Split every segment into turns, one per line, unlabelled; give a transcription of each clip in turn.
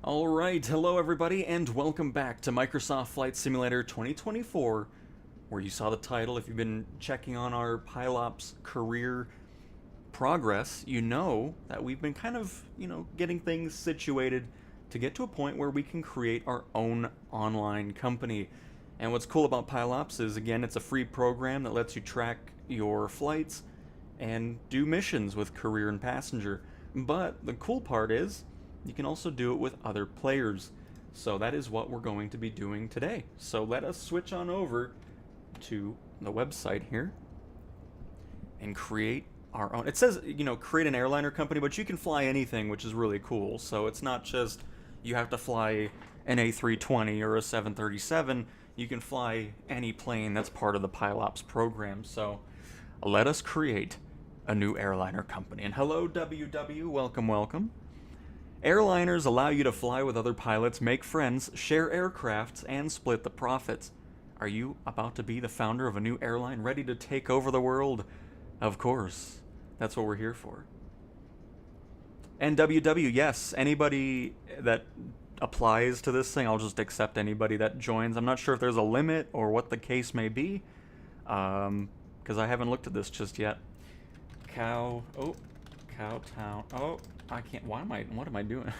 Alright, hello everybody, and welcome back to Microsoft Flight Simulator 2024, where you saw the title. If you've been checking on our Pilops career progress, you know that we've been kind of, getting things situated to get to a point where we can create our own online company. And what's cool about Pilops is, again, it's a free program that lets you track your flights and do missions with career and passenger. But the cool part is, you can also do it with other players. So that is what we're going to be doing today. So let us switch on over to the website here and create our own. It says, create an airliner company, but you can fly anything, which is really cool. So it's not just you have to fly an A320 or a 737. You can fly any plane that's part of the Pilops program. So let us create a new airliner company. And hello, WW. Welcome, welcome. Airliners allow you to fly with other pilots, make friends, share aircrafts, and split the profits. Are you about to be the founder of a new airline ready to take over the world? Of course. That's what we're here for. And WW, yes, anybody that applies to this thing, I'll just accept anybody that joins. I'm not sure if there's a limit or what the case may be, because I haven't looked at this just yet. Cowtown. Oh, I can't. What am I doing?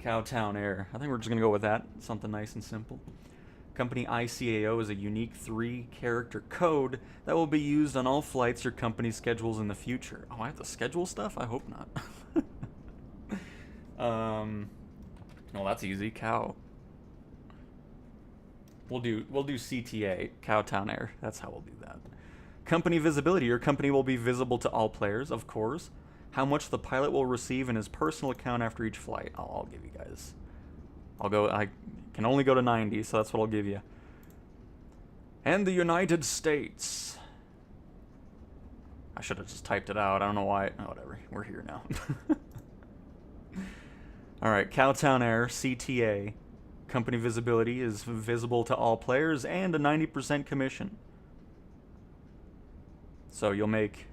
Cowtown Air. I think we're just gonna go with that. Something nice and simple. Company ICAO is a unique 3-character code that will be used on all flights your company schedules in the future. Oh, I have to schedule stuff? I hope not. Well, that's easy. Cow. We'll do CTA, Cowtown Air. That's how we'll do that. Company visibility. Your company will be visible to all players, of course. How much the pilot will receive in his personal account after each flight. I'll give you guys. I can only go to 90, so that's what I'll give you. And the United States. I should have just typed it out. I don't know why. Oh, whatever. We're here now. Alright, Cowtown Air, CTA. Company visibility is visible to all players and a 90% commission. So you'll make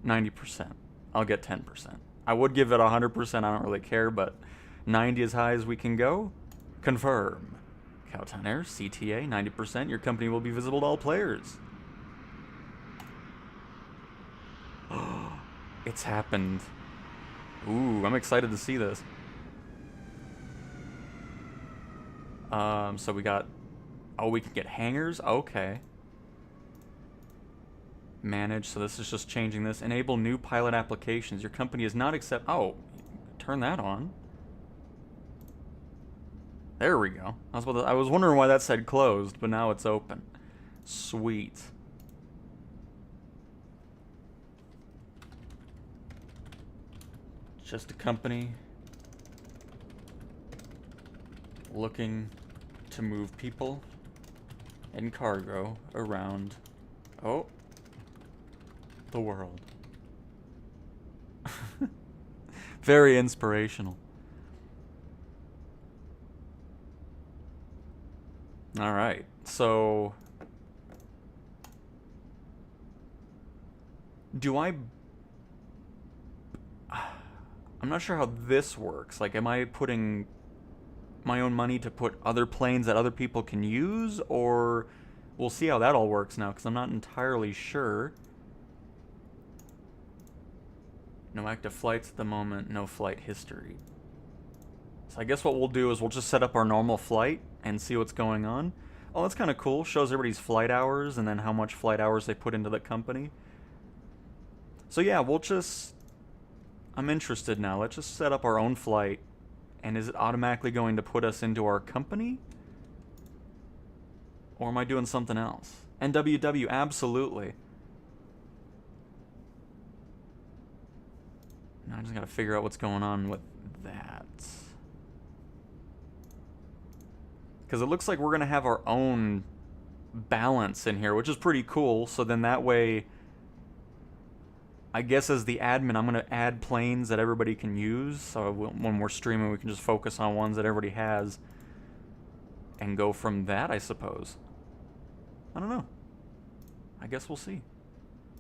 90%. I'll get 10%. I would give it 100%, I don't really care, but 90 as high as we can go. Confirm. Cowtown Air, CTA, 90%. Your company will be visible to all players. It's happened. Ooh, I'm excited to see this. So we got... Oh, we can get hangars? Okay. Manage, so this is just changing this. Enable new pilot applications. Your company is not accept... Oh, turn that on. There we go. I was wondering why that said closed, but now it's open. Sweet. Just a company looking to move people and cargo around... Oh. The world. Very inspirational. Alright, so... I'm not sure how this works. Like, am I putting my own money to put other planes that other people can use? Or... We'll see how that all works now, because I'm not entirely sure. No active flights at the moment, no flight history. So I guess what we'll do is we'll just set up our normal flight and see what's going on. Oh, that's kind of cool. Shows everybody's flight hours and then how much flight hours they put into the company. So yeah, I'm interested now. Let's just set up our own flight. And is it automatically going to put us into our company? Or am I doing something else? NWW, absolutely. Now I just gotta figure out what's going on with that. Because it looks like we're gonna have our own balance in here, which is pretty cool. So then that way, I guess as the admin, I'm gonna add planes that everybody can use. So when we're streaming, we can just focus on ones that everybody has and go from that, I suppose. I don't know. I guess we'll see.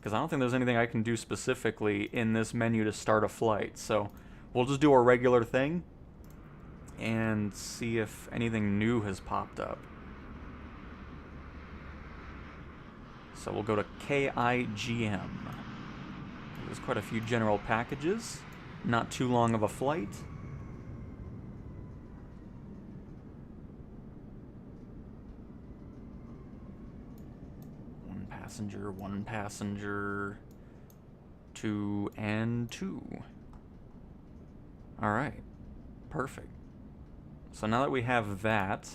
Because I don't think there's anything I can do specifically in this menu to start a flight. So we'll just do our regular thing. and see if anything new has popped up. So we'll go to KIGM. There's quite a few general packages. Not too long of a flight. One passenger, 2 and 2. Alright, perfect. So now that we have that,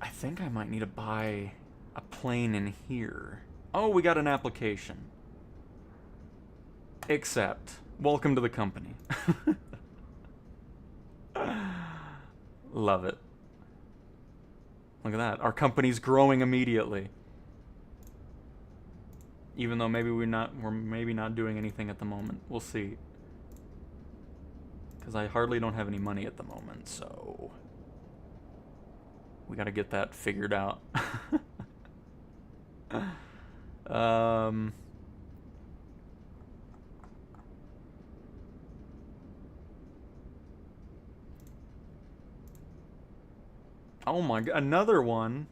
I think I might need to buy a plane in here. Oh, we got an application. Accept. Welcome to the company. Love it. Look at that. Our company's growing immediately. Even though maybe we're maybe not doing anything at the moment. We'll see. Because I hardly don't have any money at the moment, so we gotta get that figured out. Oh my god, another one.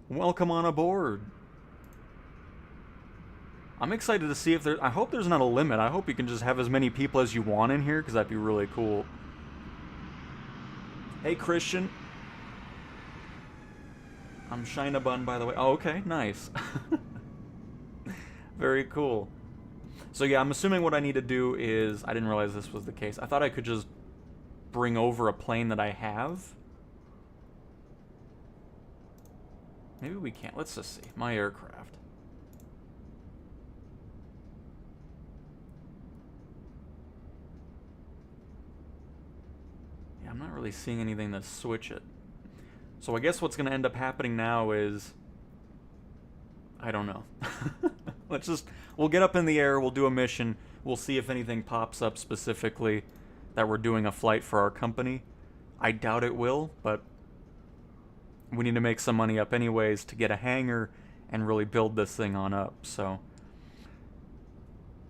Welcome on aboard. I'm excited to see if there... I hope there's not a limit. I hope you can just have as many people as you want in here, because that'd be really cool. Hey, Christian. I'm Shinabun, by the way. Oh, okay, nice. Very cool. So yeah, I'm assuming what I need to do is... I didn't realize this was the case. I thought I could just bring over a plane that I have. Maybe we can't. Let's just see. My aircraft. Yeah, I'm not really seeing anything to switch it. So I guess what's going to end up happening now is... I don't know. We'll get up in the air, we'll do a mission, we'll see if anything pops up specifically that we're doing a flight for our company. I doubt it will, but we need to make some money up anyways to get a hangar and really build this thing on up, so...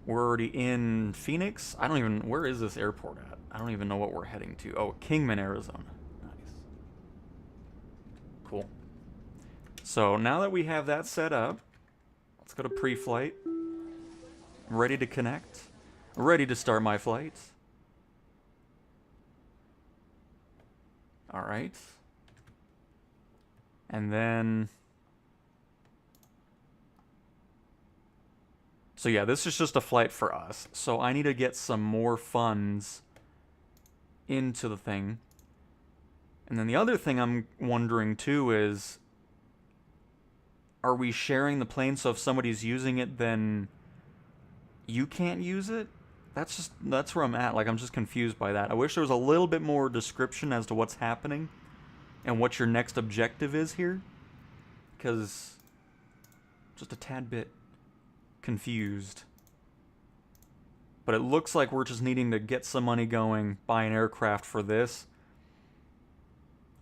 We're already in Phoenix? Where is this airport at? I don't even know what we're heading to. Oh, Kingman, Arizona. Nice. Cool. So now that we have that set up, let's go to pre-flight. Ready to connect. Ready to start my flight. Alright. And then... So yeah, this is just a flight for us. So I need to get some more funds into the thing. And then the other thing I'm wondering too is, are we sharing the plane so if somebody's using it then you can't use it? That's where I'm at. Like, I'm just confused by that. I wish there was a little bit more description as to what's happening and what your next objective is here. Because just a tad bit confused. But it looks like we're just needing to get some money going, buy an aircraft for this.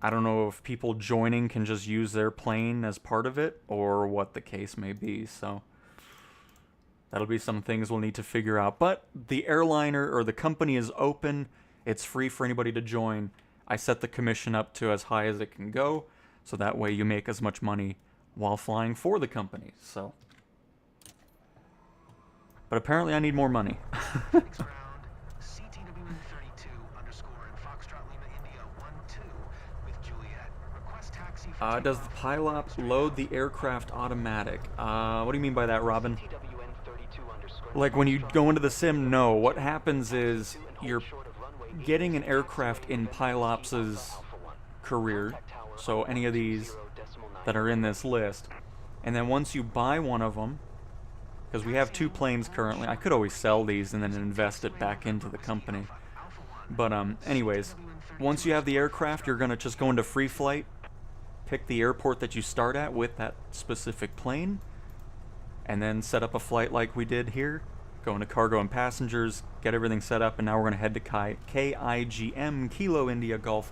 I don't know if people joining can just use their plane as part of it, or what the case may be, so that'll be some things we'll need to figure out. But the airliner, or the company, is open. It's free for anybody to join. I set the commission up to as high as it can go, so that way you make as much money while flying for the company, so... But apparently I need more money. Does the Pilops load the aircraft automatic? What do you mean by that, Robin? Like when you go into the sim, no. What happens is you're getting an aircraft in Pilops's career, so any of these that are in this list, and then once you buy one of them, because we have 2 planes currently. I could always sell these and then invest it back into the company. But anyways, once you have the aircraft, you're going to just go into free flight, pick the airport that you start at with that specific plane, and then set up a flight like we did here, go into cargo and passengers, get everything set up, and now we're going to head to KIGM, Kilo India Golf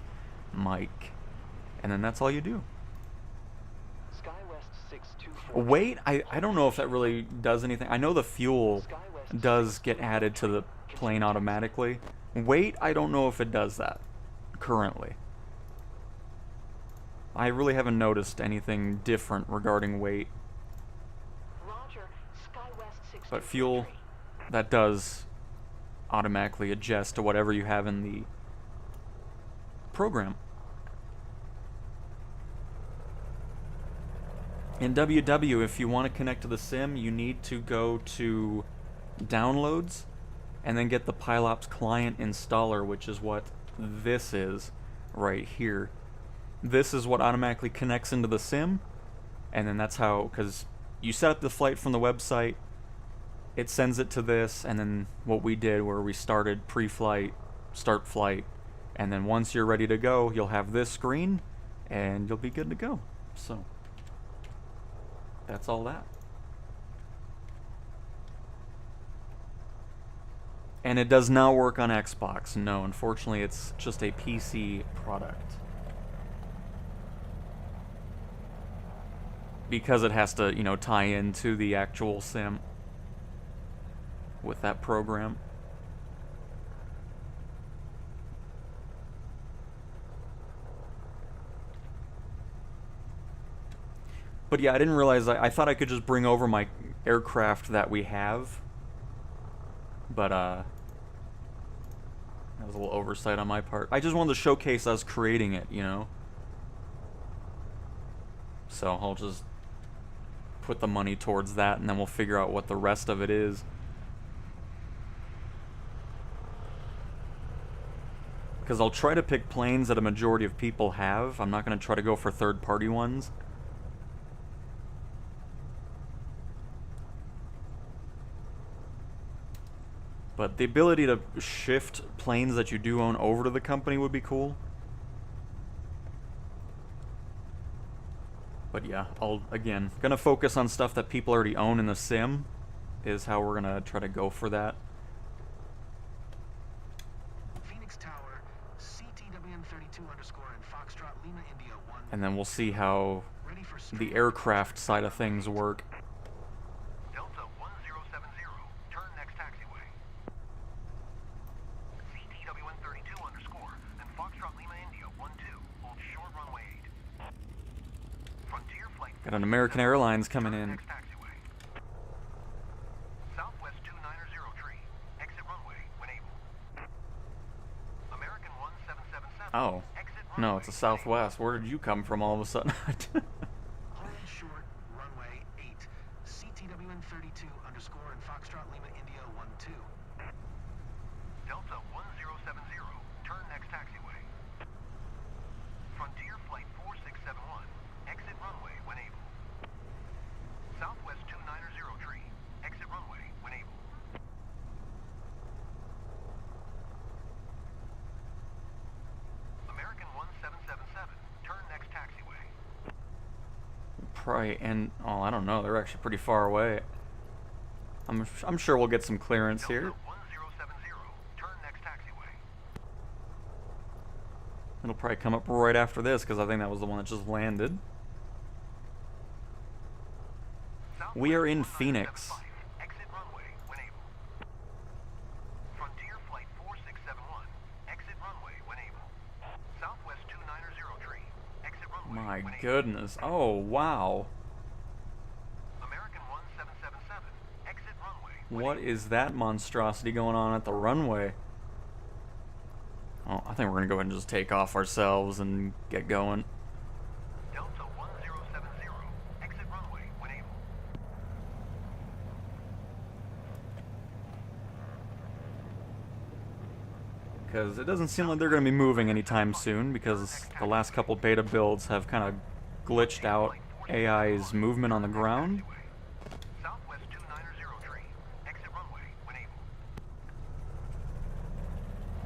Mike. And then that's all you do. Weight, I don't know if that really does anything. I know the fuel does get added to the plane automatically. Weight, I don't know if it does that currently. I really haven't noticed anything different regarding weight. But fuel, that does automatically adjust to whatever you have in the program. In WW, if you want to connect to the sim, you need to go to Downloads and then get the Pilops client installer, which is what this is right here. This is what automatically connects into the sim, and then that's how, because you set up the flight from the website, it sends it to this, and then what we did where we started pre-flight, start flight, and then once you're ready to go, you'll have this screen, and you'll be good to go. So, that's all that. And it does not work on Xbox. No, unfortunately, it's just a PC product. Because it has to, you know, tie into the actual sim with that program. But yeah, I didn't realize, I thought I could just bring over my aircraft that we have. But, that was a little oversight on my part. I just wanted to showcase us creating it, you know? So I'll just put the money towards that, and then we'll figure out what the rest of it is. Because I'll try to pick planes that a majority of people have. I'm not going to try to go for third-party ones. But the ability to shift planes that you do own over to the company would be cool. But yeah, again, gonna focus on stuff that people already own in the sim, is how we're gonna try to go for that. Phoenix Tower, CTWN32 underscore and Foxtrot Lima India 1. And then we'll see how the aircraft side of things work. Delta 1070, turn next taxiway. CTWN32 underscore and Foxtrot Lima India 12, hold short runway 8. Got an American Airlines coming in. Southwest 290 tree. Exit runway when able. American 1777. Oh. No, it's a Southwest. Where did you come from all of a sudden?
Hold short runway 8. CTWN32 underscore and Foxtrot Lima India 12. Delta 1070. Turn next taxiway. Frontier flight 4671. Exit runway when able. Southwest 290 tree. Exit runway when able. American 1777. Turn next taxiway.
Probably, and oh, I don't know. They're actually pretty far away. I'm sure we'll get some clearance here.
Delta 1070. Turn next taxiway.
It'll probably come up right after this because I think that was the one that just landed. We are in Phoenix.
Exit runway when able. Frontier flight 4671. Exit runway when able. Southwest 290 tree. Exit runway
My
when able.
goodness. Oh, wow.
American 1777. Exit runway when
What
able.
is that monstrosity going on at the runway? Oh, I think we're going to go ahead and just take off ourselves and get going.
Delta 1070. Exit runway when able.
Because it doesn't seem like they're going to be moving anytime soon, because the last couple beta builds have kind of glitched out AI's movement on the ground.
Southwest 290 tree. Exit runway when able.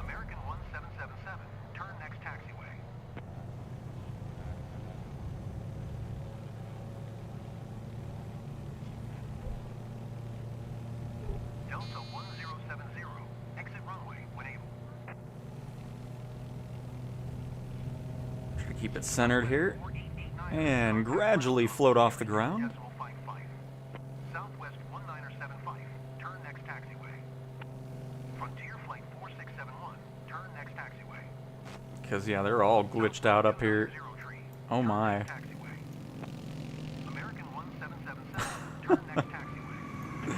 American 1777. Turn next taxiway. Delta 1070. Exit runway when able.
Try to keep it centered here.
4889
And gradually float off the ground.
Decimal 55. Southwest 19075. Turn next taxiway. Frontier flight 4671. Turn next taxiway.
Because, yeah, they're all glitched out up here.
290
Oh my.
taxiway. American 1777. Turn next taxiway.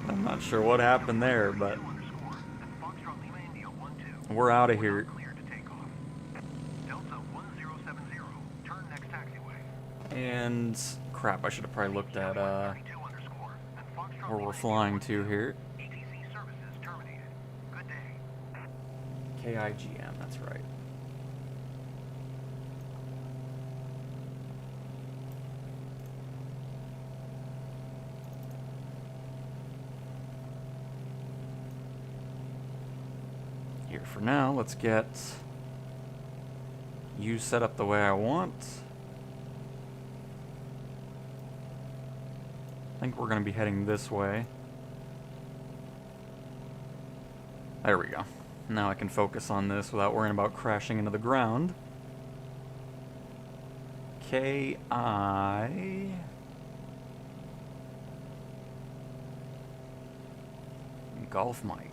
I'm not sure what happened there, but
2 underscore. And Foxtrot Lima India 12.
we're out of here.
Clear to takeoff. Delta 1070. Turn next taxiway.
And crap, I should have probably looked at
32 underscore. And Foxtrot
where we're
Lima
flying
India
to
12.
here.
ATC services terminated. Good day.
KIGM, that's right. Here for now, let's get you set up the way I want. I think we're going to be heading this way. There we go. Now I can focus on this without worrying about crashing into the ground. KI... Golf Mike.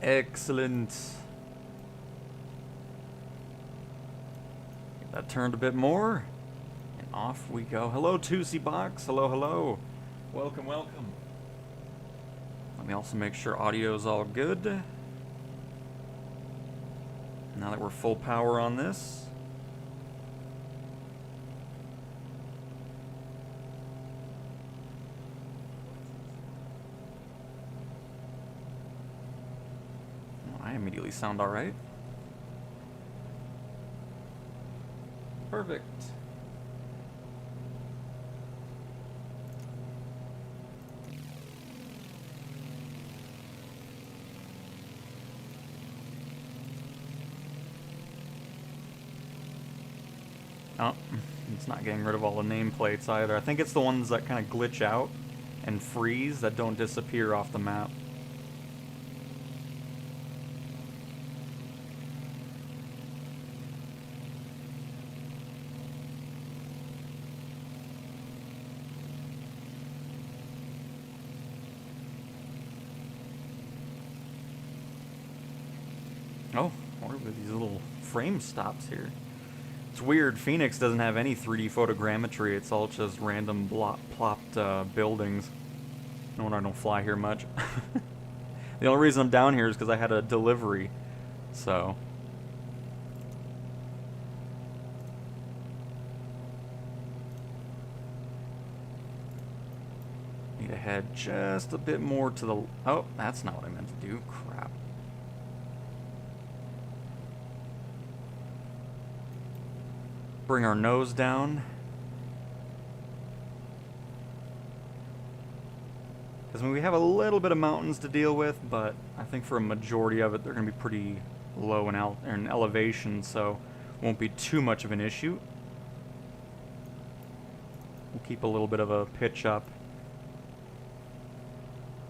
Excellent. Get that turned a bit more. And off we go. Hello, Tootsie Box. Hello, hello. Welcome, welcome. Let me also make sure audio's all good. Now that we're full power on this. I immediately sound alright. Perfect. Oh, it's not getting rid of all the nameplates either. I think it's the ones that kind of glitch out and freeze that don't disappear off the map. Oh, what are these little frame stops here? It's weird, Phoenix doesn't have any 3D photogrammetry, it's all just random plopped buildings. No wonder I don't fly here much. The only reason I'm down here is because I had a delivery, so... Need to head just a bit more to the... Oh, that's not what I meant to do, crap. Bring our nose down. Because we have a little bit of mountains to deal with, but I think for a majority of it, they're going to be pretty low in elevation, so won't be too much of an issue. We'll keep a little bit of a pitch up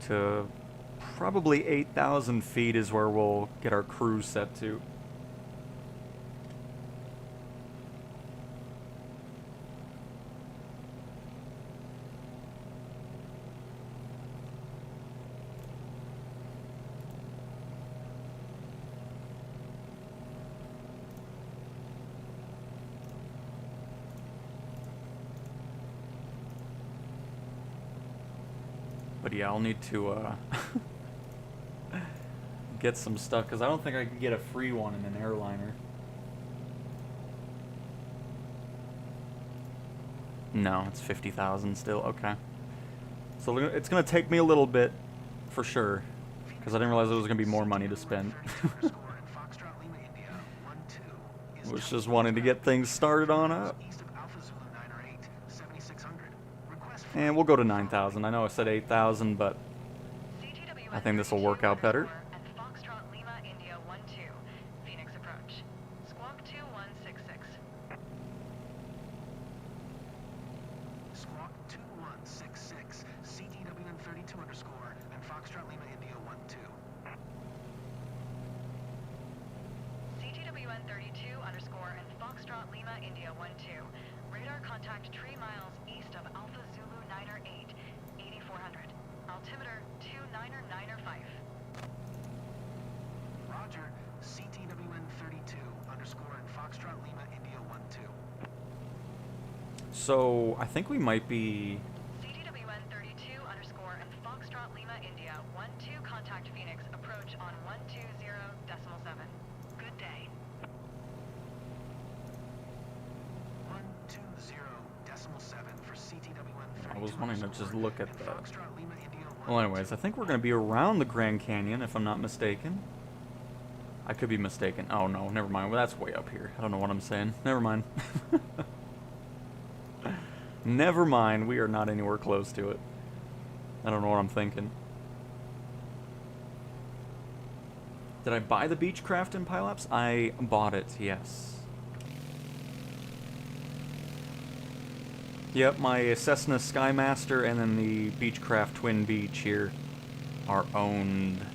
to probably 8,000 feet is where we'll get our cruise set to. But yeah, I'll need to get some stuff, because I don't think I can get a free one in an airliner. No, it's 50,000 still, okay. So it's going to take me a little bit, for sure, because I didn't realize there was going to be more money to spend. Was just wanting to get things started on up. And we'll go to 9,000. I know I said 8,000, but I think this will work out better.
Foxtrot Lima India 12, Phoenix approach. Squawk 2166.
Squawk 2166, CTWN 32 underscore, and Foxtrot Lima
CTW-132 underscore and Foxtrot Lima India 12. Radar contact 3 miles east of Alpha Zulu Niner 8, 8400. Altimeter 299er5.
Roger. CTWN32 underscore and Foxtrot Lima India 12.
So, I think we might be...
CTWN32 underscore and Foxtrot Lima India 12 contact Phoenix approach on 120.7. Good day.
120.7 for CTWN32.
I was wanting to just look at
and
the...
Foxtrot Lima India
Well, anyways, I think we're going to be around the Grand Canyon, if I'm not mistaken. I could be mistaken. Oh, no, never mind. Well, that's way up here. I don't know what I'm saying. Never mind. Never mind. We are not anywhere close to it. I don't know what I'm thinking. Did I buy the Beechcraft in Pilops? I bought it, yes. Yep, my Cessna Skymaster and then the Beechcraft Twin Beach here are owned.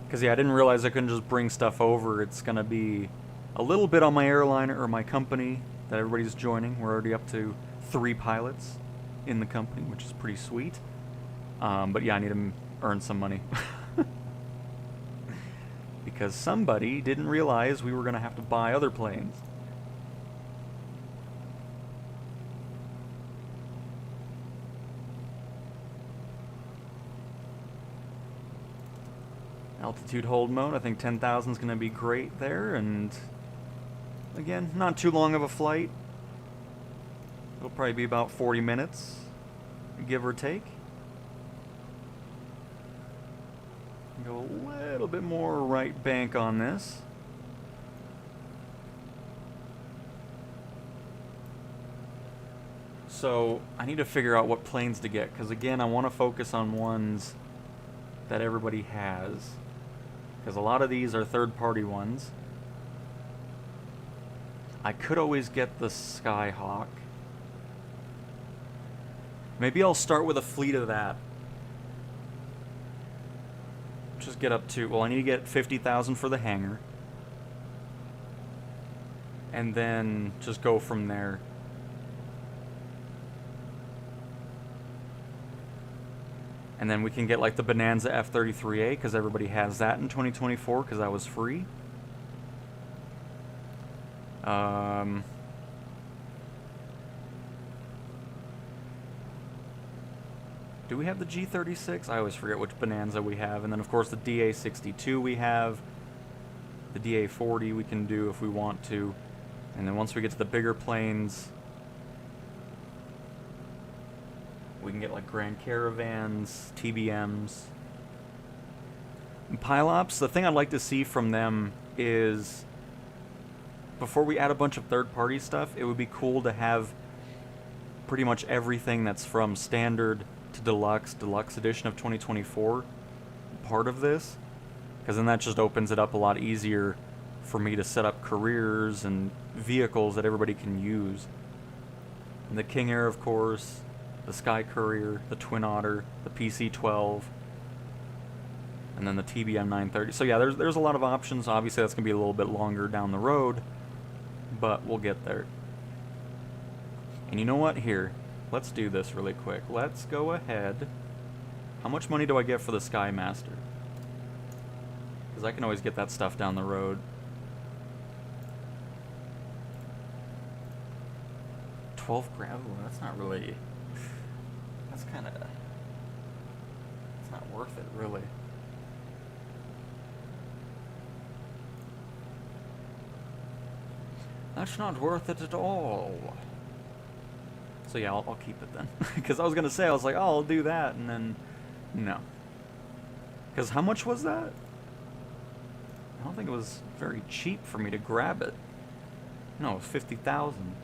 Because, yeah, I didn't realize I couldn't just bring stuff over. It's going to be a little bit on my airline or my company that everybody's joining. We're already up to 3 pilots in the company, which is pretty sweet. But, yeah, I need to earn some money. Because somebody didn't realize we were going to have to buy other planes. Altitude hold mode, I think 10,000 is going to be great there, and again, not too long of a flight. It'll probably be about 40 minutes, give or take. Go a little bit more right bank on this. So I need to figure out what planes to get, because again, I want to focus on ones that everybody has. Because a lot of these are third-party ones. I could always get the Skyhawk. Maybe I'll start with a fleet of that. Just get up to... Well, I need to get 50,000 for the hangar. And then just go from there. And then we can get like the Bonanza F-33A because everybody has that in 2024 because that was free. Do we have the G36? I always forget which Bonanza we have. And then of course the DA-62 we have. The DA-40 we can do if we want to. And then once we get to the bigger planes, we can get like Grand Caravans, TBMs. And Pilops, the thing I'd like to see from them is, before we add a bunch of third-party stuff, it would be cool to have pretty much everything that's from Standard to Deluxe Edition of 2024 part of this. Because then that just opens it up a lot easier for me to set up careers and vehicles that everybody can use. And the King Air, of course, the Sky Courier, the Twin Otter, the PC-12, and then the TBM 930. So yeah, there's a lot of options. Obviously that's going to be a little bit longer down the road, but we'll get there. And you know what? Here, let's do this really quick. Let's go ahead. How much money do I get for the Skymaster? Because I can always get that stuff down the road. 12 grand? Ooh, that's not really... That's kind of... It's not worth it, really. That's not worth it at all. So yeah, I'll keep it then. Because I was going to say, I was like, oh, I'll do that, and then... No. Because how much was that? I don't think it was very cheap for me to grab it. No, it was 50,000.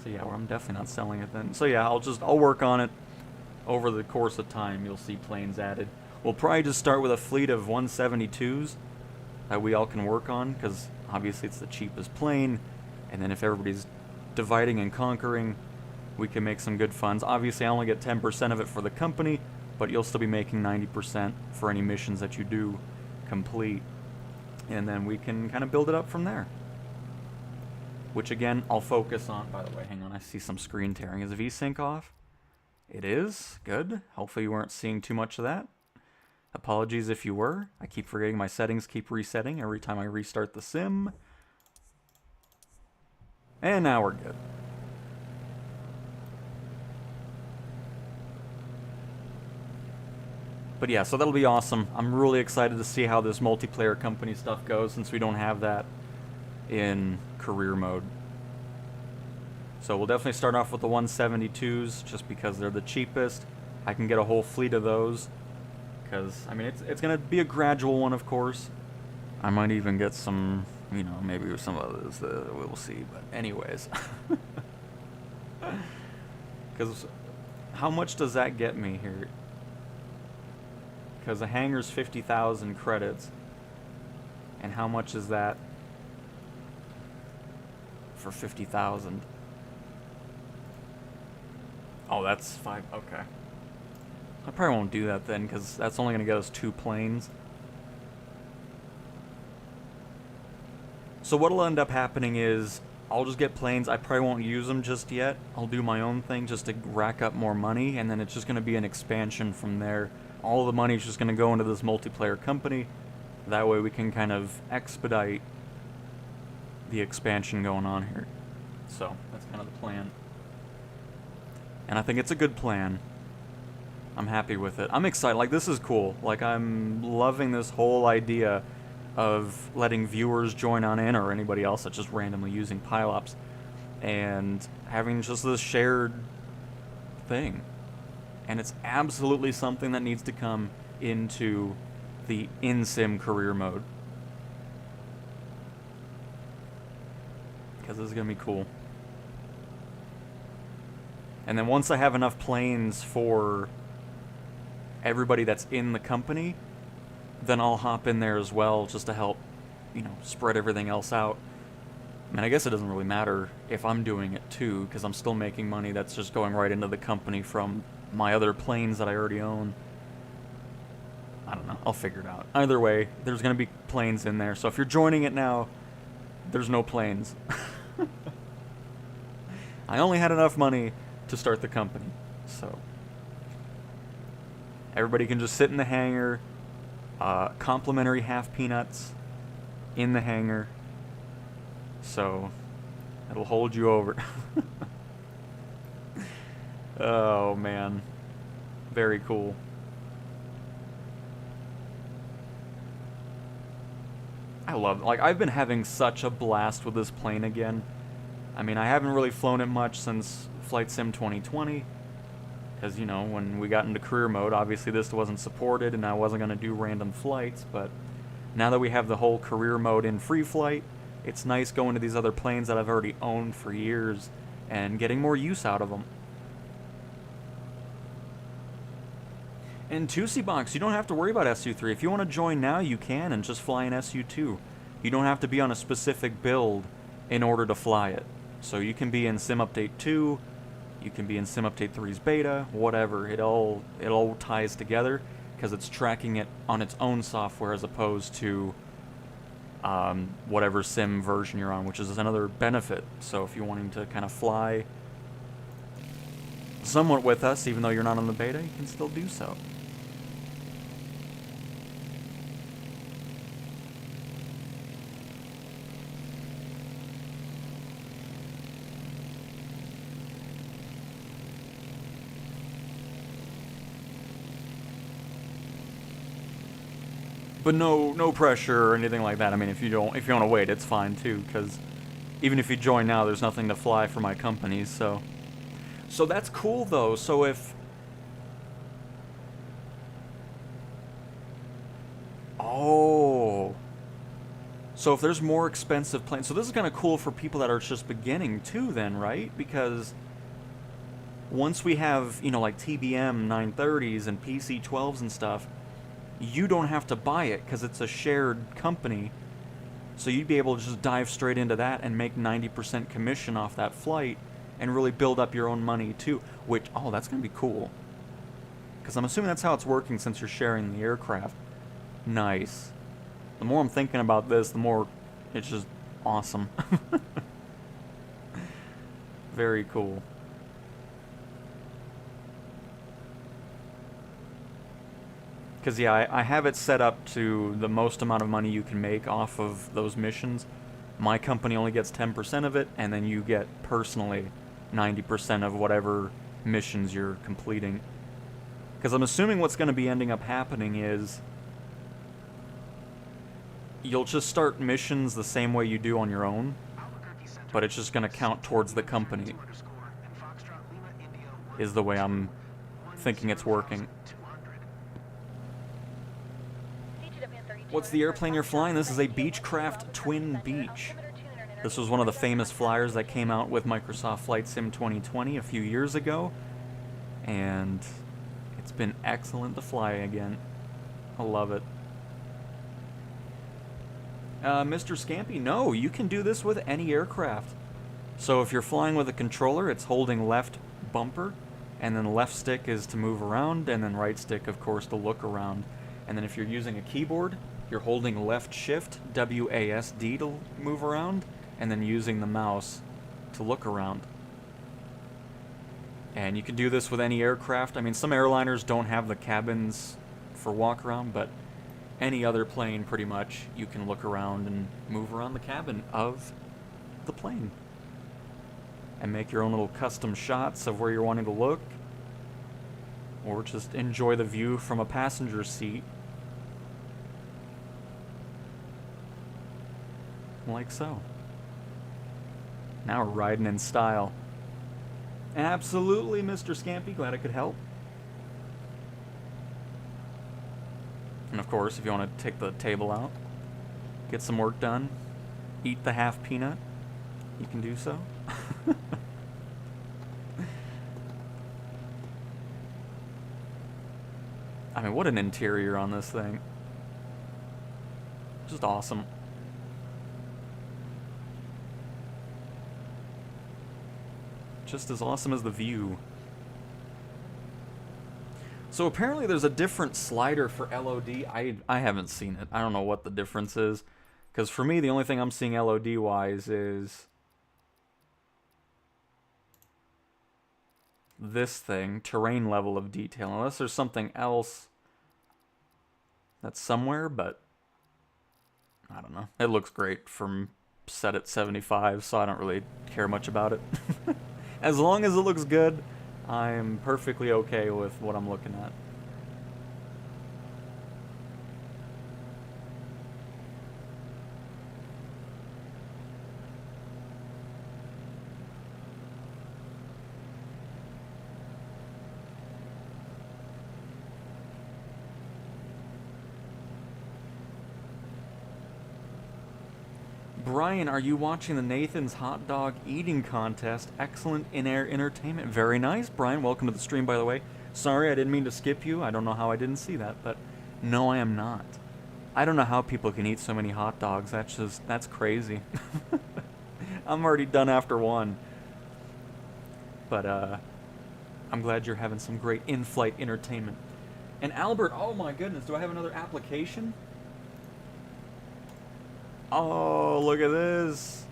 So yeah, well, I'm definitely not selling it then. So yeah, I'll work on it. Over the course of time, you'll see planes added. We'll probably just start with a fleet of 172s that we all can work on, because obviously it's the cheapest plane. And then if everybody's dividing and conquering, we can make some good funds. Obviously, I only get 10% of it for the company, but you'll still be making 90% for any missions that you do complete. And then we can kind of build it up from there. Which again, I'll focus on. By the way, hang on, I see some screen tearing. Is VSync off? It is. Good. Hopefully you weren't seeing too much of that. Apologies if you were. I keep forgetting my settings keep resetting every time I restart the sim. And now we're good. But yeah, so that'll be awesome. I'm really excited to see how this multiplayer company stuff goes, since we don't have that in career mode. So we'll definitely start off with the 172s, just because they're the cheapest. I can get a whole fleet of those, because, I mean, it's going to be a gradual one, of course. I might even get some, you know, maybe some others, we'll see, but anyways. Because how much does that get me here? Because the hangar's 50,000 credits, and how much is that for 50,000? Oh, that's 5, okay. I probably won't do that then, because that's only going to get us 2 planes. So what'll end up happening is, I'll just get planes. I probably won't use them just yet. I'll do my own thing just to rack up more money, and then it's just going to be an expansion from there. All the money's just going to go into this multiplayer company. That way we can kind of expedite the expansion going on here. So, that's kind of the plan. And I think it's a good plan. I'm happy with it. I'm excited. Like, this is cool. Like, I'm loving this whole idea of letting viewers join on in, or anybody else that's just randomly using Pilops, and having just this shared thing. And it's absolutely something that needs to come into the in-sim career mode. Because this is going to be cool. And then once I have enough planes for everybody that's in the company, then I'll hop in there as well, just to help, you know, spread everything else out. I mean, I guess it doesn't really matter if I'm doing it too, because I'm still making money that's just going right into the company from my other planes that I already own. I don't know. I'll figure it out. Either way, there's going to be planes in there. So if you're joining it now, there's no planes. I only had enough money to start the company. So everybody can just sit in the hangar. Complimentary half peanuts in the hangar. So it'll hold you over. Oh, man. Very cool. I love, like, I've been having such a blast with this plane again. I mean, I haven't really flown it much since Flight Sim 2020. Because, you know, when we got into career mode, obviously this wasn't supported and I wasn't going to do random flights. But now that we have the whole career mode in free flight, it's nice going to these other planes that I've already owned for years and getting more use out of them. And 2C Box, you don't have to worry about SU3. If you want to join now, you can, and just fly an SU2. You don't have to be on a specific build in order to fly it. So you can be in Sim Update 2, you can be in Sim Update 3's beta, whatever. It all ties together, because it's tracking it on its own software as opposed to whatever sim version you're on, which is another benefit. So if you're wanting to kind of fly somewhat with us, even though you're not on the beta, you can still do so. But no pressure or anything like that. I mean, if you want to wait, it's fine too, because even if you join now, there's nothing to fly for my company, so that's cool though. So if so if there's more expensive planes, so this is kind of cool for people that are just beginning too then, right? Because once we have, you know, like TBM 930s and PC-12s and stuff, you don't have to buy it because it's a shared company. So you'd be able to just dive straight into that and make 90% commission off that flight and really build up your own money too. Which, oh, that's going to be cool. Because I'm assuming that's how it's working since you're sharing the aircraft. Nice. The more I'm thinking about this, the more it's just awesome. Very cool. Because, yeah, I have it set up to the most amount of money you can make off of those missions. My company only gets 10% of it, and then you get, personally, 90% of whatever missions you're completing. Because I'm assuming what's going to be ending up happening is you'll just start missions the same way you do on your own, but it's just going to count towards the company, is the way I'm thinking it's working. What's the airplane you're flying? This is a Beechcraft Twin Beech. This was one of the famous flyers that came out with Microsoft Flight Sim 2020 a few years ago, and it's been excellent to fly again. I love it. Mr. Scampy, no, you can do this with any aircraft. So if you're flying with a controller, it's holding left bumper, and then left stick is to move around, and then right stick, of course, to look around. And then if you're using a keyboard, you're holding left shift, WASD, to move around, and then using the mouse to look around. And you can do this with any aircraft. I mean, some airliners don't have the cabins for walk around, but any other plane, pretty much, you can look around and move around the cabin of the plane. And make your own little custom shots of where you're wanting to look. Or just enjoy the view from a passenger seat. Like so. Now we're riding in style. Absolutely, Mr. Scampy. Glad I could help. And of course, if you want to take the table out, get some work done, eat the half peanut, you can do so. I mean, what an interior on this thing. Just awesome. Just as awesome as the view. So apparently there's a different slider for LOD. I haven't seen it. I don't know what the difference is. Because for me, the only thing I'm seeing LOD-wise is this thing, terrain level of detail. Unless there's something else that's somewhere, but I don't know. It looks great from set at 75, so I don't really care much about it. As long as it looks good, I'm perfectly okay with what I'm looking at. Brian, are you watching the Nathan's Hot Dog Eating Contest? Excellent in-air entertainment. Very nice, Brian. Welcome to the stream, by the way. Sorry, I didn't mean to skip you. I don't know how I didn't see that, but no, I am not. I don't know how people can eat so many hot dogs. That's crazy. I'm already done after one. But, I'm glad you're having some great in-flight entertainment. And Albert, oh my goodness, do I have another application? Oh, look at this.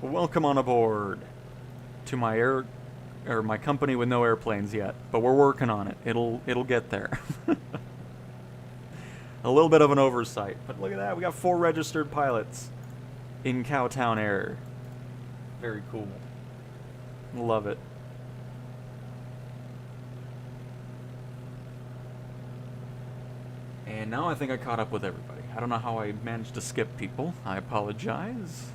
Welcome on aboard to my my company with no airplanes yet, but we're working on it. It'll get there. A little bit of an oversight, but look at that. We got 4 registered pilots in Cowtown Air. Very cool. Love it. And now I think I caught up with everybody. I don't know how I managed to skip people. I apologize.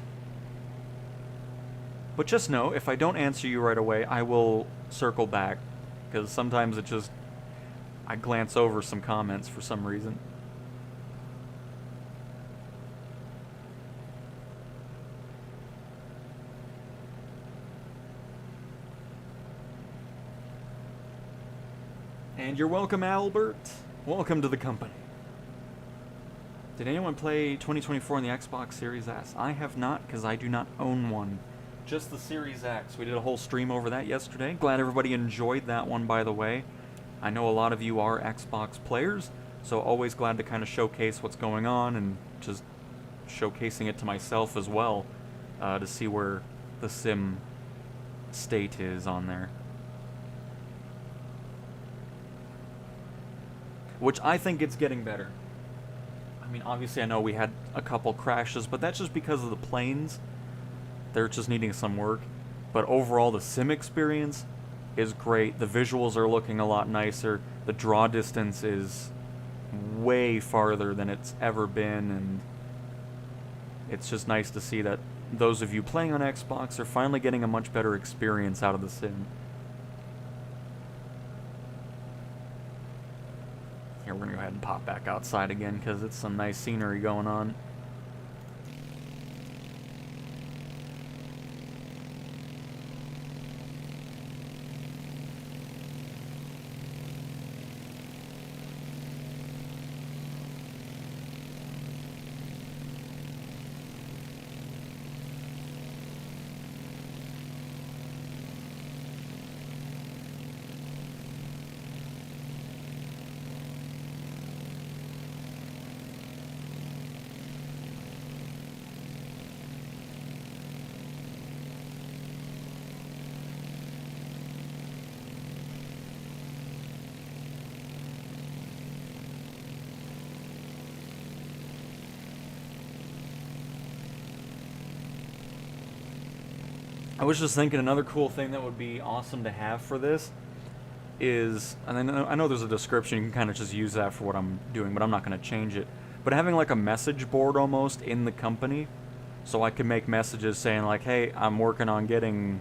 But just know, if I don't answer you right away, I will circle back. Because sometimes I glance over some comments for some reason. And you're welcome, Albert. Welcome to the company. Did anyone play 2024 on the Xbox Series S? I have not, because I do not own one. Just the Series X. We did a whole stream over that yesterday. Glad everybody enjoyed that one, by the way. I know a lot of you are Xbox players, so always glad to kind of showcase what's going on and just showcasing it to myself as well, to see where the sim state is on there. Which I think it's getting better. I mean, obviously I know we had a couple crashes, but that's just because of the planes. They're just needing some work. But overall, the sim experience is great. The visuals are looking a lot nicer. The draw distance is way farther than it's ever been, and it's just nice to see that those of you playing on Xbox are finally getting a much better experience out of the sim. Here, we're gonna go ahead and pop back outside again because it's some nice scenery going on. I was just thinking another cool thing that would be awesome to have for this is, and I know there's a description, you can kind of just use that for what I'm doing, but I'm not going to change it. But having like a message board almost in the company, so I can make messages saying like, hey, I'm working on getting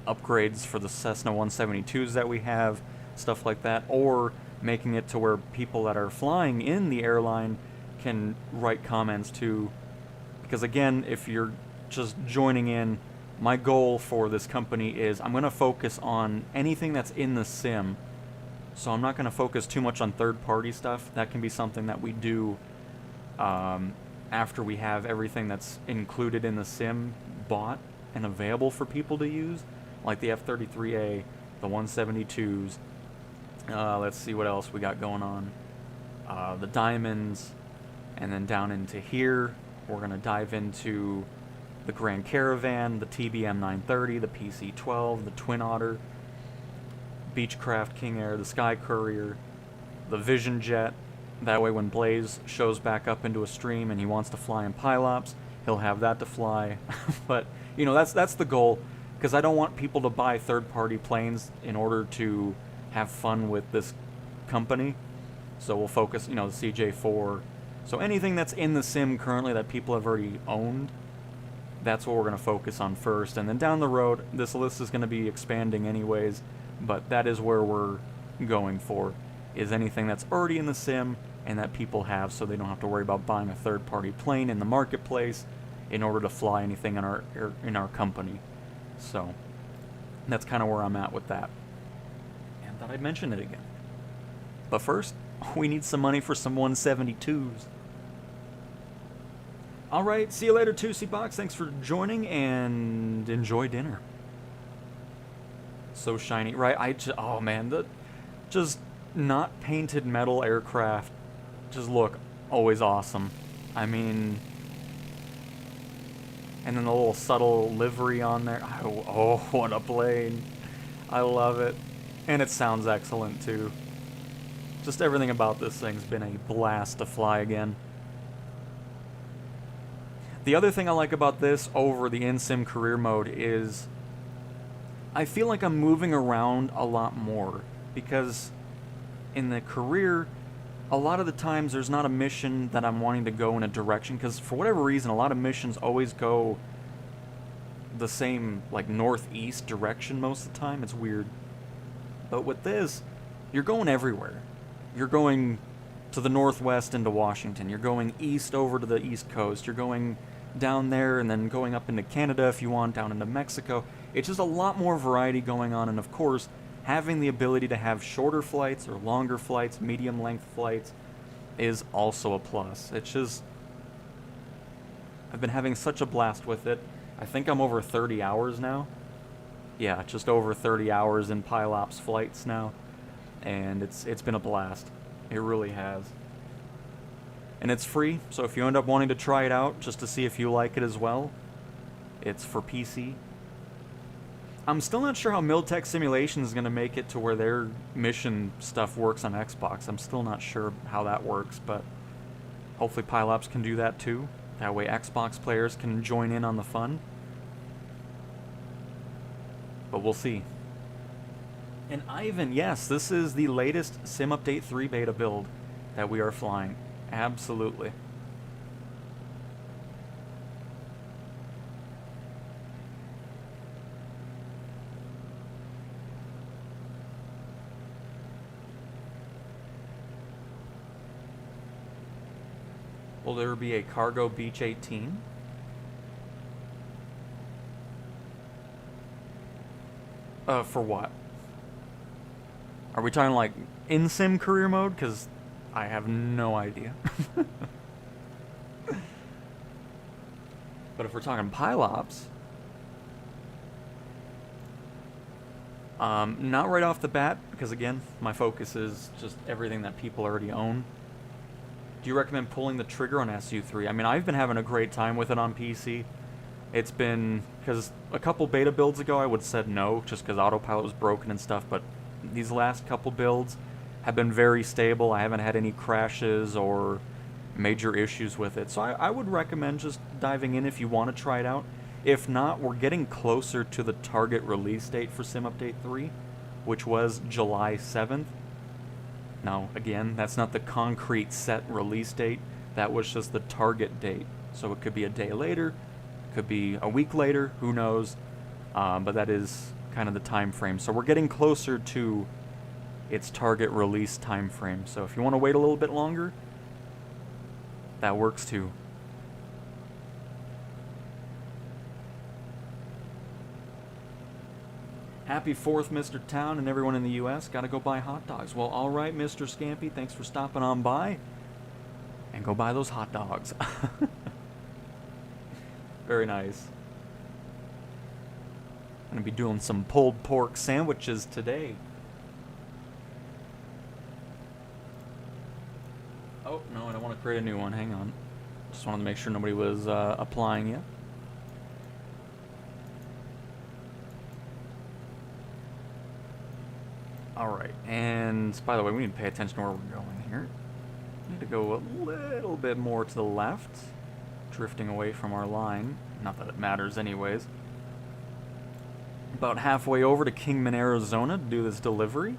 upgrades for the Cessna 172s that we have, stuff like that, or making it to where people that are flying in the airline can write comments too. Because again, if you're just joining in, my goal for this company is I'm going to focus on anything that's in the sim. So I'm not going to focus too much on third-party stuff. That can be something that we do after we have everything that's included in the sim bought and available for people to use, like the F-33A, the 172s. Let's see what else we got going on. The Diamonds, and then down into here, we're going to dive into the Grand Caravan, the TBM 930, the PC-12, the Twin Otter, Beechcraft King Air, the Sky Courier, the Vision Jet. That way when Blaze shows back up into a stream and he wants to fly in Pilops, he'll have that to fly. But, you know, that's the goal, because I don't want people to buy third-party planes in order to have fun with this company. So we'll focus, you know, the CJ4. So anything that's in the sim currently that people have already owned, that's what we're going to focus on first. And then down the road, this list is going to be expanding anyways, but that is where we're going for, is anything that's already in the sim and that people have, so they don't have to worry about buying a third-party plane in the marketplace in order to fly anything in our company. So that's kind of where I'm at with that. And thought I'd mention it again. But first, we need some money for some 172s. Alright, see you later, 2C Box. Thanks for joining, and enjoy dinner. So shiny, right? Oh man, the just not painted metal aircraft just look always awesome. I mean, and then the little subtle livery on there. Oh, what a plane. I love it. And it sounds excellent too. Just everything about this thing's been a blast to fly again. The other thing I like about this over the in-sim career mode is I feel like I'm moving around a lot more, because in the career, a lot of the times there's not a mission that I'm wanting to go in a direction, because for whatever reason, a lot of missions always go the same, like, northeast direction most of the time. It's weird. But with this, you're going everywhere. You're going to the northwest into Washington. You're going east over to the east coast. You're going down there and then going up into Canada if you want, down into Mexico. It's just a lot more variety going on, and of course, having the ability to have shorter flights or longer flights, medium length flights, is also a plus. It's just, I've been having such a blast with it. I think I'm over 30 hours now. Yeah, just over 30 hours in Pilops flights now. and it's been a blast. It really has. And it's free, so if you end up wanting to try it out just to see if you like it as well, it's for PC. I'm still not sure how Miltech Simulation is going to make it to where their mission stuff works on Xbox. I'm still not sure how that works, but hopefully Pilops can do that too. That way Xbox players can join in on the fun. But we'll see. And Ivan, yes, this is the latest Sim Update 3 beta build that we are flying. Absolutely. Will there be a Cargo Beach 18? For what? Are we talking like in-sim career mode? Because I have no idea. But if we're talking Pilops, not right off the bat, because again, my focus is just everything that people already own. Do you recommend pulling the trigger on SU3? I mean, I've been having a great time with it on PC. It's been, because a couple beta builds ago I would have said no, just because autopilot was broken and stuff, but these last couple builds have been very stable. I haven't had any crashes or major issues with it. So I would recommend just diving in if you want to try it out. If not, we're getting closer to the target release date for Sim Update 3, which was July 7th. Now, again, that's not the concrete set release date. That was just the target date. So it could be a day later, could be a week later, who knows. But that is kind of the time frame. So we're getting closer to its target release time frame. So if you want to wait a little bit longer, that works too. Happy 4th, Mr. Town, and everyone in the U.S. Gotta go buy hot dogs. Well, alright, Mr. Scampy, thanks for stopping on by. And go buy those hot dogs. Very nice. Gonna be doing some pulled pork sandwiches today. Oh, no, I don't want to create a new one. Hang on. Just wanted to make sure nobody was applying yet. Alright, and by the way, we need to pay attention to where we're going here. We need to go a little bit more to the left, drifting away from our line. Not that it matters anyways. About halfway over to Kingman, Arizona to do this delivery.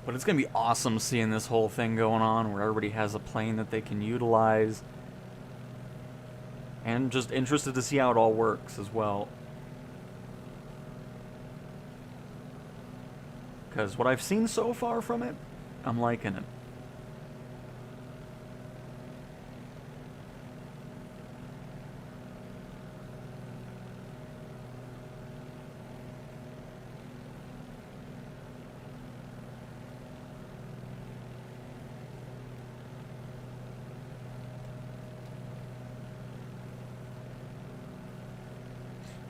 But it's going to be awesome seeing this whole thing going on where everybody has a plane that they can utilize. And just interested to see how it all works as well. Because what I've seen so far from it, I'm liking it.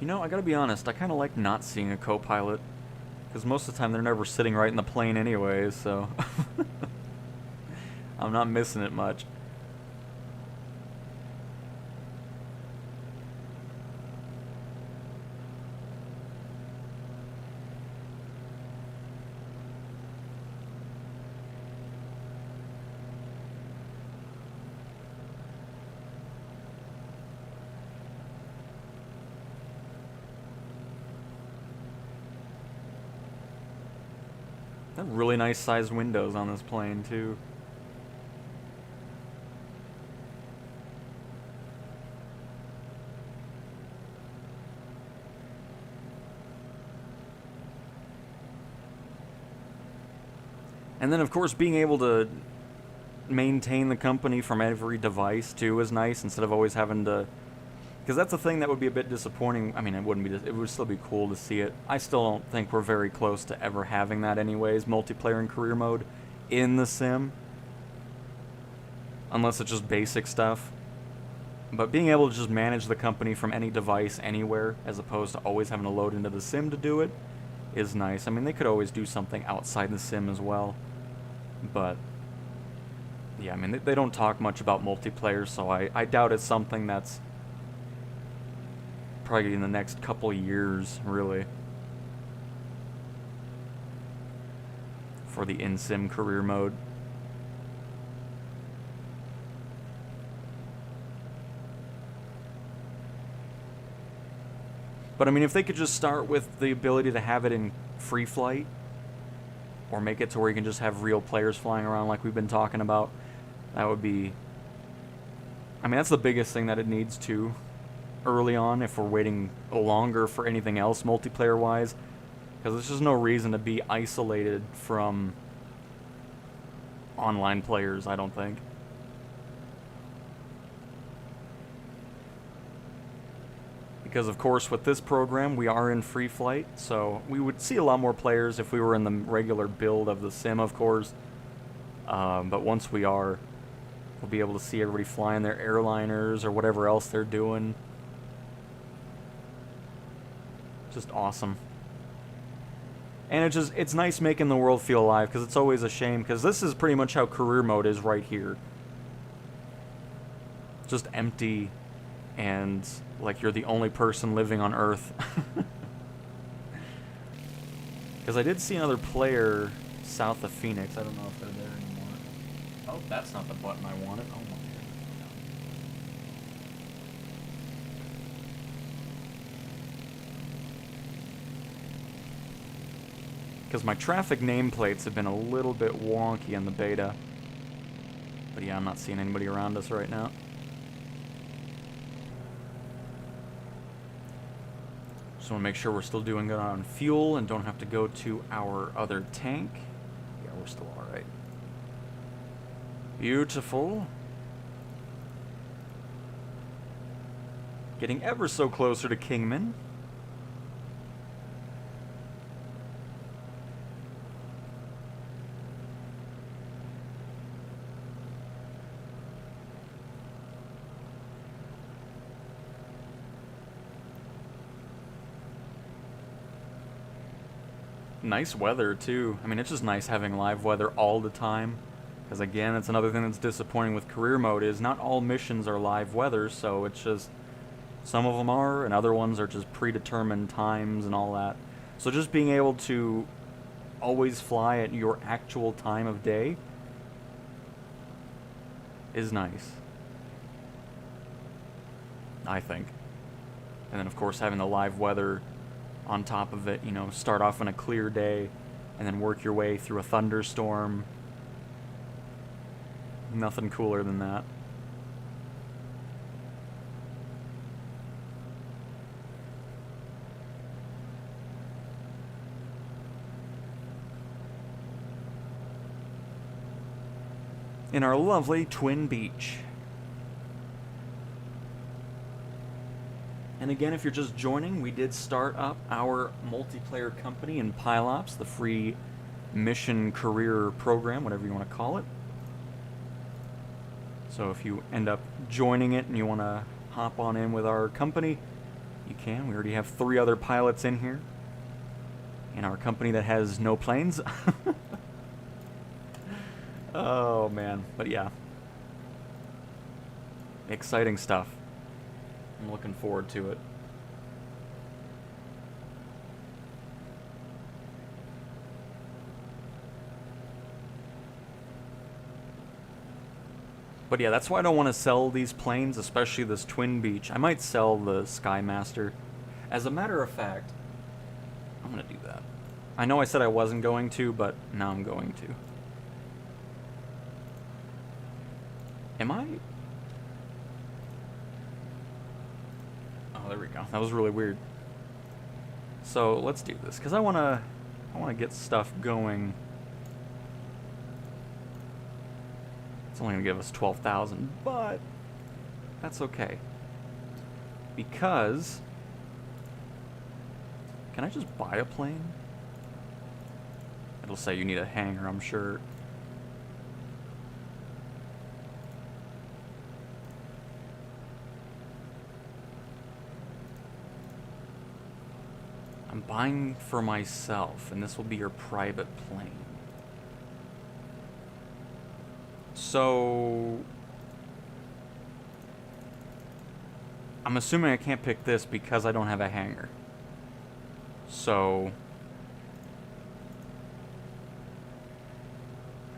You know, I gotta be honest, I kinda like not seeing a co-pilot. Because most of the time they're never sitting right in the plane anyways, so... I'm not missing it much. They're really nice sized windows on this plane too. And then of course being able to maintain the company from every device too is nice, instead of always having to Because that's a thing that would be a bit disappointing. I mean, it wouldn't be. It would still be cool to see it. I still don't think we're very close to ever having that anyways, multiplayer and career mode in the sim. Unless it's just basic stuff. But being able to just manage the company from any device anywhere, as opposed to always having to load into the sim to do it, is nice. I mean, they could always do something outside the sim as well. But yeah, I mean, they don't talk much about multiplayer, so I doubt it's something that's probably in the next couple years, really, for the in-sim career mode. But I mean, if they could just start with the ability to have it in free flight, or make it to where you can just have real players flying around like we've been talking about, that would be... I mean, that's the biggest thing that it needs to early on, if we're waiting longer for anything else multiplayer-wise, because there's just no reason to be isolated from online players, I don't think. Because, of course, with this program, we are in free flight, so we would see a lot more players if we were in the regular build of the sim, of course. But once we are, we'll be able to see everybody flying their airliners or whatever else they're doing. Just awesome. And it's nice making the world feel alive, because it's always a shame, because this is pretty much how career mode is right here. Just empty, and like you're the only person living on Earth. Because I did see another player south of Phoenix. I don't know if they're there anymore. Oh, that's not the button I wanted. Oh my god. Because my traffic nameplates have been a little bit wonky in the beta. But yeah, I'm not seeing anybody around us right now. Just want to make sure we're still doing good on fuel and don't have to go to our other tank. Yeah, we're still alright. Beautiful. Getting ever so closer to Kingman. Nice weather, too. I mean, it's just nice having live weather all the time. Because, again, it's another thing that's disappointing with career mode is not all missions are live weather, so it's just... Some of them are, and other ones are just predetermined times and all that. So just being able to always fly at your actual time of day is nice. I think. And then, of course, having the live weather on top of it, you know, start off on a clear day and then work your way through a thunderstorm. Nothing cooler than that. In our lovely Twin Beach. And again, if you're just joining, we did start up our multiplayer company in Pilops, the free mission career program, whatever you want to call it. So if you end up joining it and you want to hop on in with our company, you can. We already have 3 other pilots in here. In our company that has no planes. Oh, man. But yeah. Exciting stuff. I'm looking forward to it. But yeah, that's why I don't want to sell these planes, especially this Twin Beach. I might sell the Skymaster. As a matter of fact, I'm going to do that. I know I said I wasn't going to, but now I'm going to. Am I? Oh, there we go. That was really weird. So let's do this, because I wanna get stuff going. It's only gonna give us 12,000, but that's okay. Because... Can I just buy a plane? It'll say you need a hangar, I'm sure. I'm buying for myself, and this will be your private plane. So... I'm assuming I can't pick this because I don't have a hangar. So...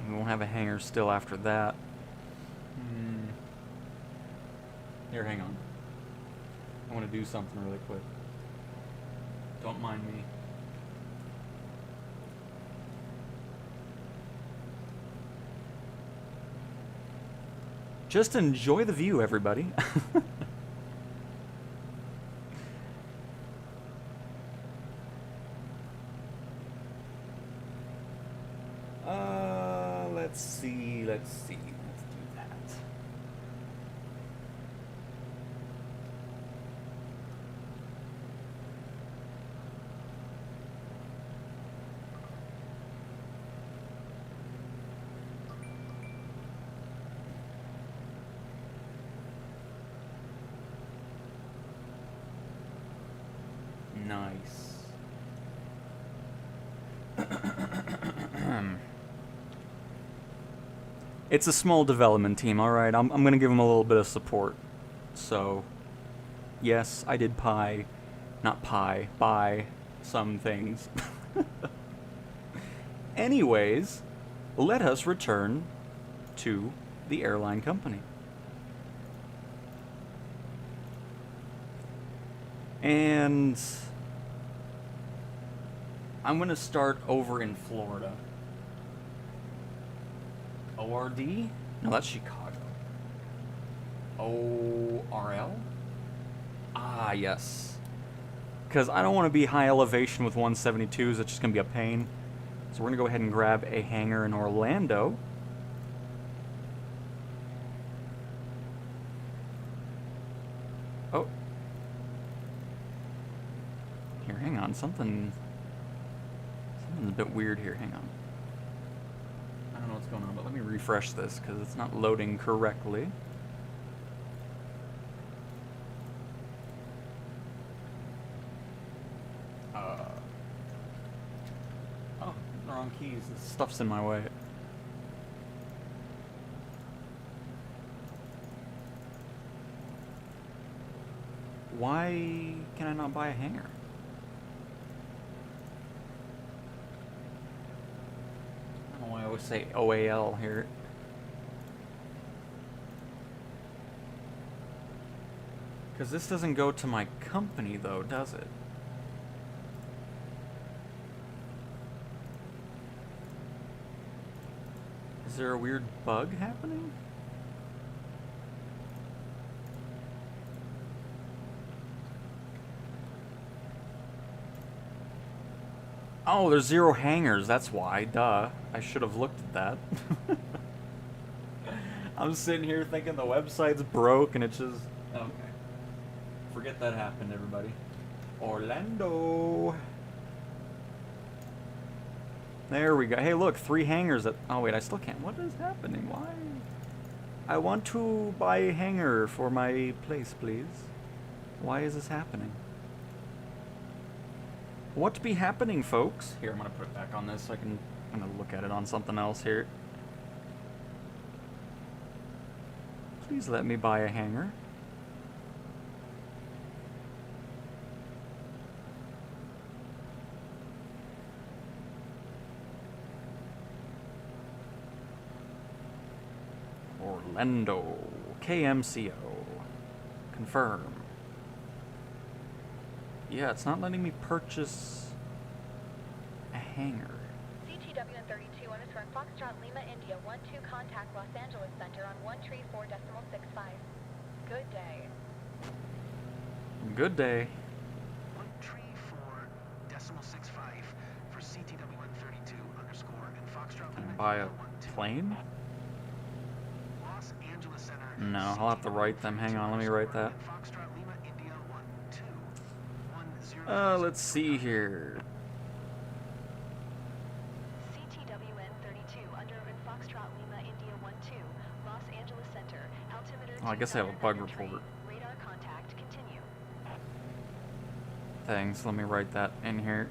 we won't have a hangar still after that. Here, hang on. I want to do something really quick. Don't mind me. Just enjoy the view, everybody. Let's see. Let's do that. Nice. It's a small development team, alright? I'm gonna give them a little bit of support. So, yes, I did buy some things. Anyways, let us return to the airline company. And I'm gonna start over in Florida. ORD? No, that's Chicago. ORL? Ah, yes. Because I don't want to be high elevation with 172s, it's just going to be a pain. So we're going to go ahead and grab a hangar in Orlando. Oh. Here, hang on. Something's a bit weird here. Hang on. I don't know what's going on, but let me refresh this because it's not loading correctly. Oh, the wrong keys. This stuff's in my way. Why can I not buy a hangar? I always say OAL here. Because this doesn't go to my company though, does it? Is there a weird bug happening? Oh, there's 0 hangars, that's why, duh. I should have looked at that. I'm sitting here thinking the website's broke and it's just... Okay. Forget that happened, everybody. Orlando! There we go. Hey, look, 3 hangars at... Oh, wait, I still can't... What is happening? Why? I want to buy a hangar for my place, please. Why is this happening? What be happening, folks? Here, I'm gonna put it back on this so I'm gonna look at it on something else here. Please let me buy a hangar. Orlando. KMCO. Confirm. Yeah, it's not letting me purchase a hangar.
CTW 32 underscore Foxtrot Lima India 12 contact Los Angeles Center on 134.65. Good day.
Good day.
134.65 for CTW 32 underscore and Foxtrot
Can
Lima
I buy a
India 12.
plane?
Los Angeles Center.
No, I'll have to write them. Hang on, let me write that.
Foxtrot Lima India
Let's see here.
CTWN 32 under Foxtrot Lima India 12, Los Angeles Center. Altimeter.
Oh, I guess I have a bug report.
Radar contact. Continue.
Thanks. Let me write that in here.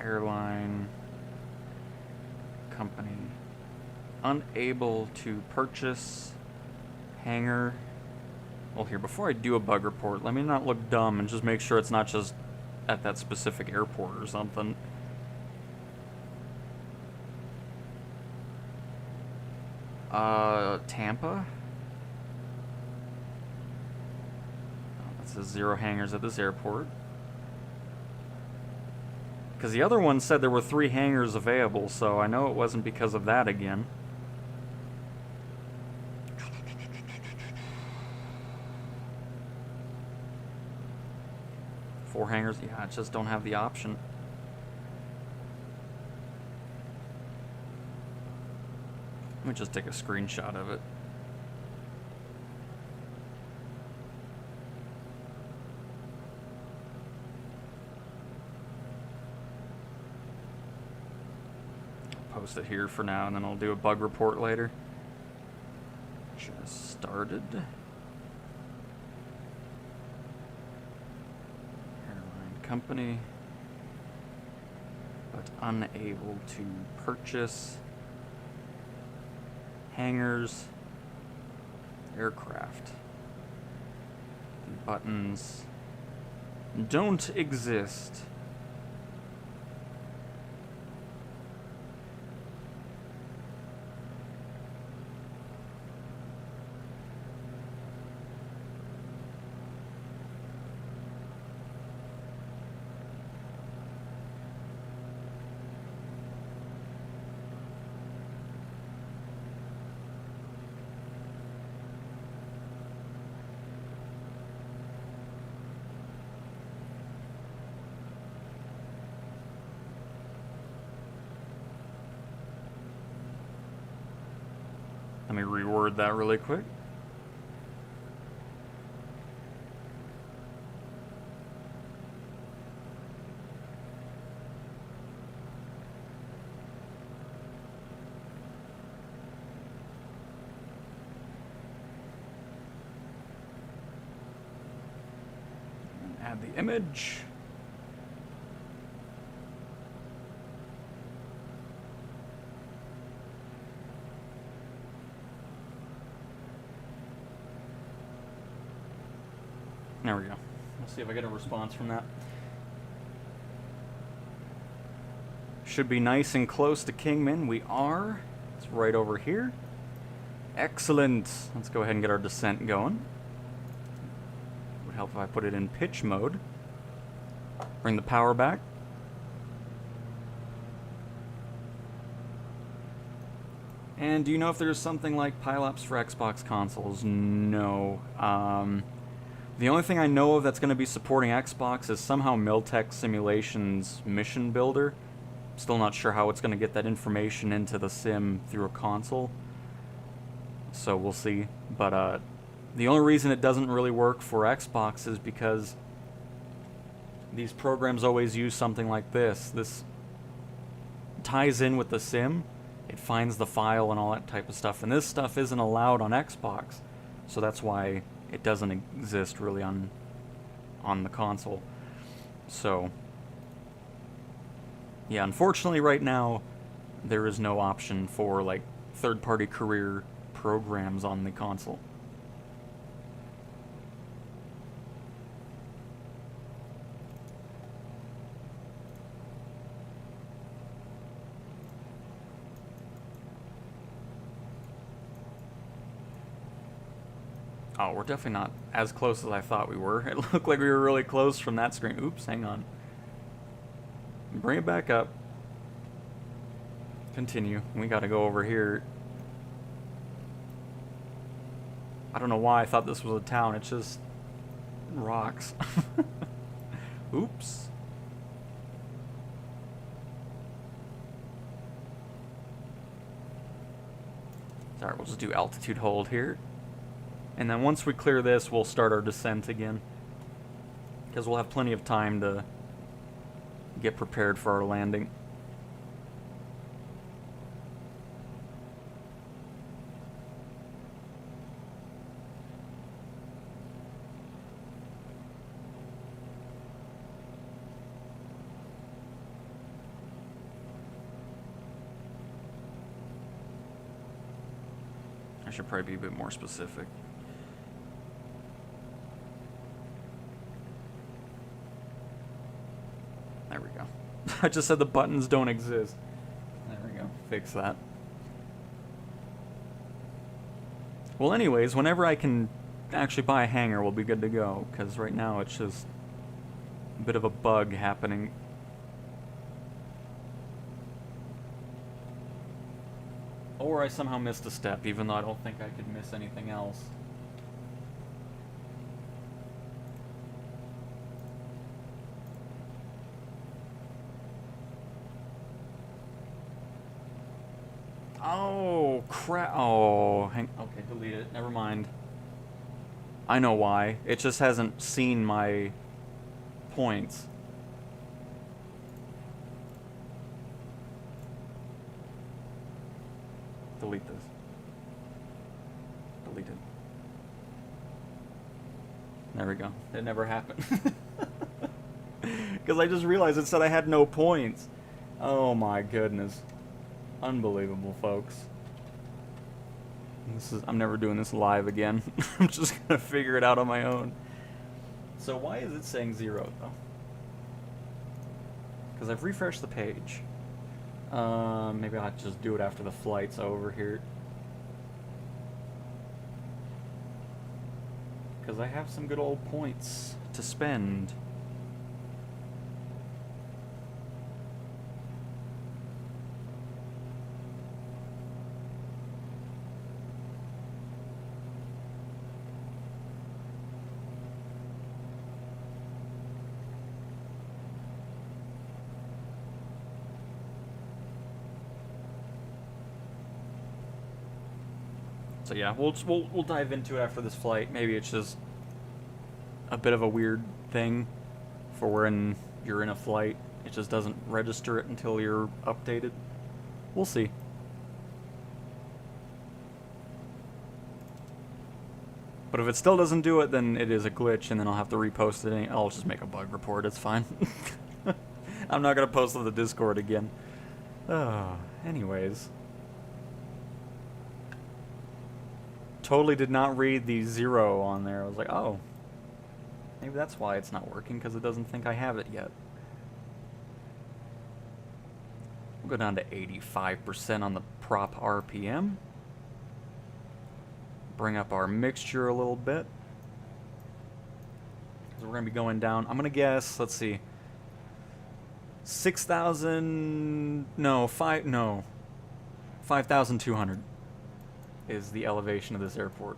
Airline company unable to purchase hangar. Well, here, before I do a bug report, let me not look dumb and just make sure it's not just at that specific airport or something. Tampa? Oh, that says 0 hangars at this airport. Because the other one said there were 3 hangars available, so I know it wasn't because of that again. Four hangars? Yeah, I just don't have the option. Let me just take a screenshot of it. Post it here for now, and then I'll do a bug report later. Just started. Airline company, but unable to purchase hangars, aircraft. The buttons don't exist. Let me reword that really quick. And add the image. There we go. Let's see if I get a response from that. Should be nice and close to Kingman. We are. It's right over here. Excellent. Let's go ahead and get our descent going. Would help if I put it in pitch mode. Bring the power back. And do you know if there's something like Pilops for Xbox consoles? No. The only thing I know of that's going to be supporting Xbox is somehow Miltech Simulation's Mission Builder. Still not sure how it's going to get that information into the sim through a console. So we'll see. But the only reason it doesn't really work for Xbox is because these programs always use something like this. This ties in with the sim. It finds the file and all that type of stuff. And this stuff isn't allowed on Xbox. So that's why it doesn't exist really on the console. So yeah, unfortunately right now there is no option for like third-party career programs on the console. Oh, we're definitely not as close as I thought we were. It looked like we were really close from that screen. Oops, hang on. Bring it back up. Continue. We gotta go over here. I don't know why I thought this was a town. It's just rocks. Oops. Sorry, we'll just do altitude hold here. And then once we clear this, we'll start our descent again. Because we'll have plenty of time to get prepared for our landing. I should probably be a bit more specific. There we go. I just said the buttons don't exist. There we go. Fix that. Well, anyways, whenever I can actually buy a hangar, we'll be good to go. Because right now it's just a bit of a bug happening. Or I somehow missed a step, even though I don't think I could miss anything else. Oh, crap. Oh, okay, delete it. Never mind. I know why. It just hasn't seen my points. Delete this. Delete it. There we go. It never happened. Because I just realized it said I had no points. Oh my goodness. Unbelievable, folks. I'm never doing this live again. I'm just gonna figure it out on my own. So why is it saying 0 though? Because I've refreshed the page. Maybe I'll just do it after the flight's over here. Because I have some good old points to spend. So yeah, we'll dive into it after this flight. Maybe it's just a bit of a weird thing for when you're in a flight. It just doesn't register it until you're updated. We'll see. But if it still doesn't do it, then it is a glitch, and then I'll have to repost it. I'll just make a bug report. It's fine. I'm not gonna post on the Discord again. Anyways. Totally did not read the 0 on there. I was like, oh, maybe that's why it's not working, because it doesn't think I have it yet. We'll go down to 85% on the prop RPM. Bring up our mixture a little bit. Because we're going to be going down, I'm going to guess, let's see, 5,200 is the elevation of this airport.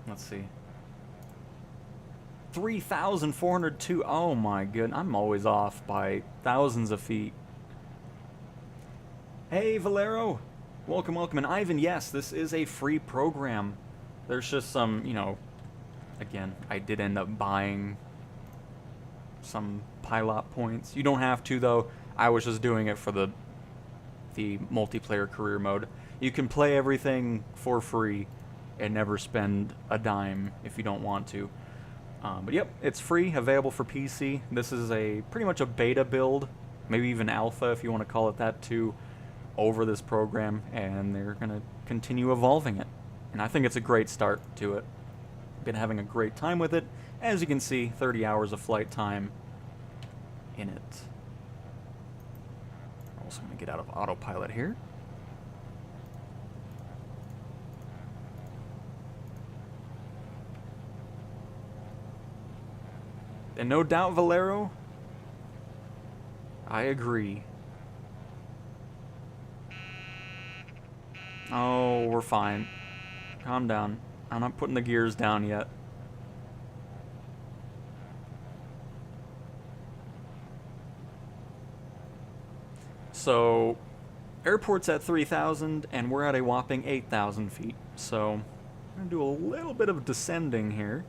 Let's see. 3,402. Oh my goodness. I'm always off by thousands of feet. Hey, Valero. Welcome, welcome. And Ivan, yes, this is a free program. There's just some, you know, again, I did end up buying some Pilop points. You don't have to, though. I was just doing it for the multiplayer career mode. You can play everything for free and never spend a dime if you don't want to. But yep, it's free, available for PC. This is pretty much a beta build, maybe even alpha if you want to call it that too, over this program, and they're going to continue evolving it. And I think it's a great start to it. Been having a great time with it. As you can see, 30 hours of flight time in it. I'm also going to get out of autopilot here. And no doubt, Valero, I agree. Oh, we're fine. Calm down. I'm not putting the gears down yet. So, airport's at 3,000, and we're at a whopping 8,000 feet. So, I'm going to do a little bit of descending here.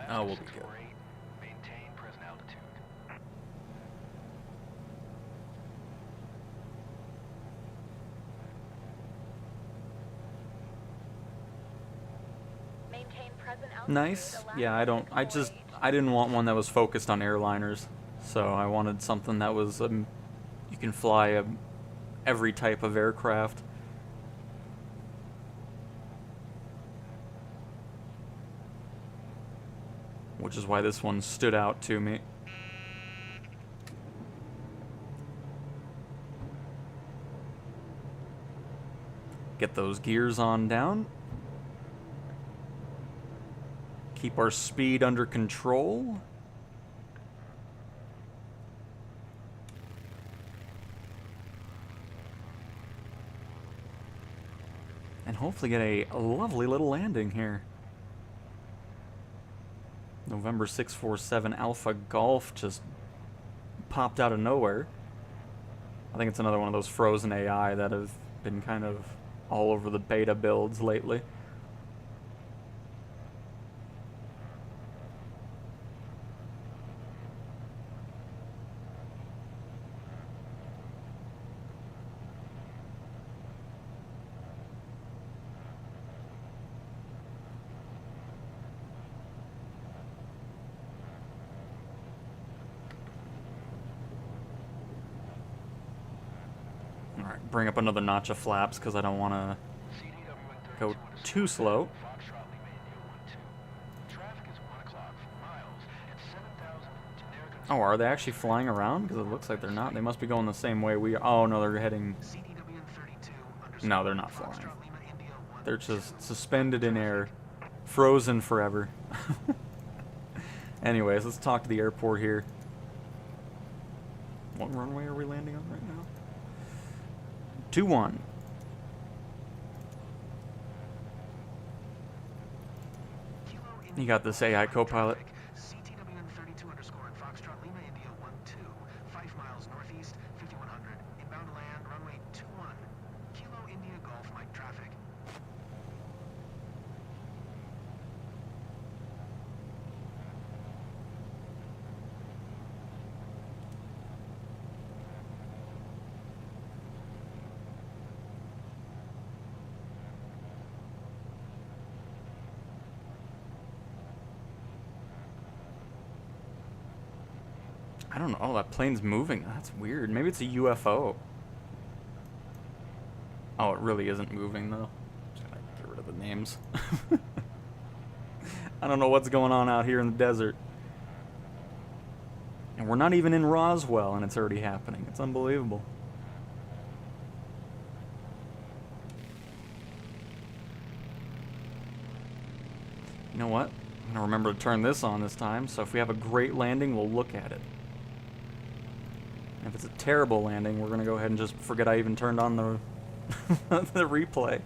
Oh, we'll be good.
Maintain present altitude.
Maintain present altitude.
Nice. Yeah, I
Alaska
I didn't want one that was focused on airliners. So I wanted something that was, you can fly every type of aircraft. Which is why this one stood out to me. Get those gears on down. Keep our speed under control. And hopefully get a lovely little landing here. November 647 Alpha Golf just popped out of nowhere. I think it's another one of those frozen AI that have been kind of all over the beta builds lately. Alright, bring up another notch of flaps because I don't want to go too slow. Oh, are they actually flying around? Because it looks like they're not. They must be going the same way we are. Oh, no, they're heading... No, they're not flying. They're just suspended in air. Frozen forever. Anyways, let's talk to the airport here. What runway are we landing on right now? 2-1. You got this AI co-pilot.
CTWN32 underscore and Foxtrot Lima India 12, 5 miles northeast, 5100, inbound to land, runway 21, Kilo India Golf Mike traffic.
I don't know. Oh, that plane's moving. That's weird. Maybe it's a UFO. Oh, it really isn't moving, though. Just gonna get rid of the names. I don't know what's going on out here in the desert. And we're not even in Roswell, and it's already happening. It's unbelievable. You know what? I'm gonna remember to turn this on this time, so if we have a great landing, we'll look at it. If it's a terrible landing, we're gonna go ahead and just forget I even turned on the the replay.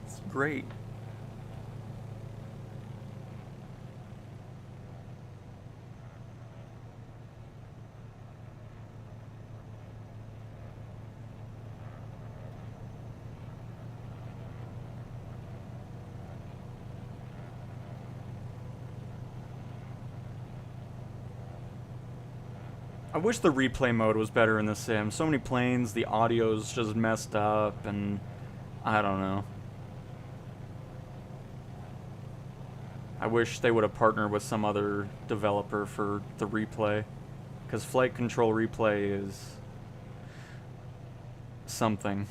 It's great. I wish the replay mode was better in the sim. So many planes, the audio's just messed up, and I don't know. I wish they would have partnered with some other developer for the replay, because flight control replay is something.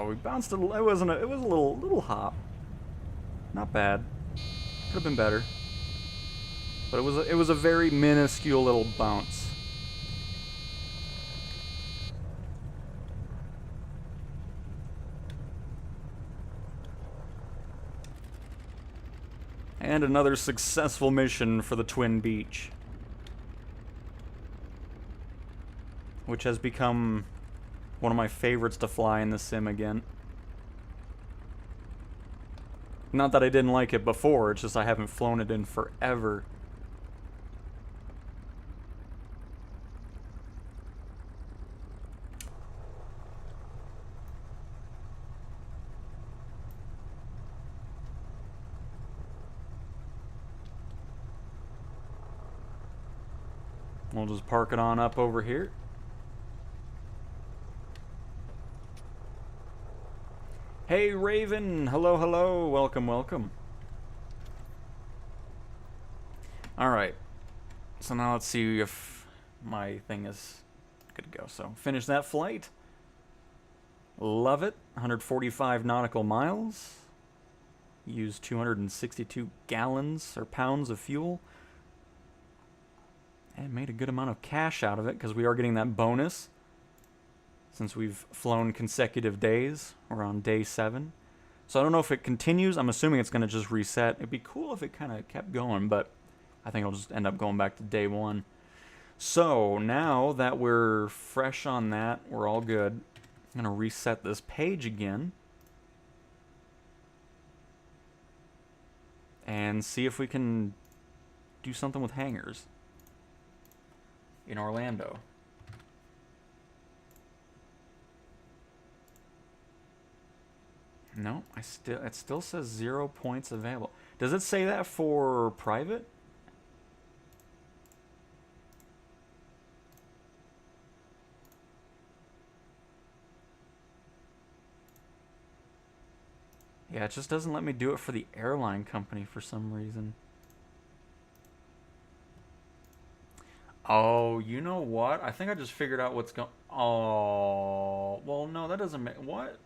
we bounced it. It was a little hop. Not bad. Could have been better. But it was a very minuscule little bounce. And another successful mission for the Twin Beach, which has become one of my favorites to fly in the sim again. Not that I didn't like it before, it's just I haven't flown it in forever. We'll just park it on up over here. Hey Raven, hello, hello, welcome, welcome. Alright, so now let's see if my thing is good to go. So finish that flight. Love it, 145 nautical miles. Used 262 gallons or pounds of fuel. And made a good amount of cash out of it because we are getting that bonus. Since we've flown consecutive days, we're on day 7. So I don't know if it continues. I'm assuming it's going to just reset. It'd be cool if it kind of kept going, but I think I'll just end up going back to day 1. So now that we're fresh on that, we're all good. I'm going to reset this page again. And see if we can do something with hangars in Orlando. No, it still says 0 points available. Does it say that for private? Yeah, it just doesn't let me do it for the airline company for some reason. Oh, you know what? I think I just figured out what's going... Oh, well, no, that doesn't make... What?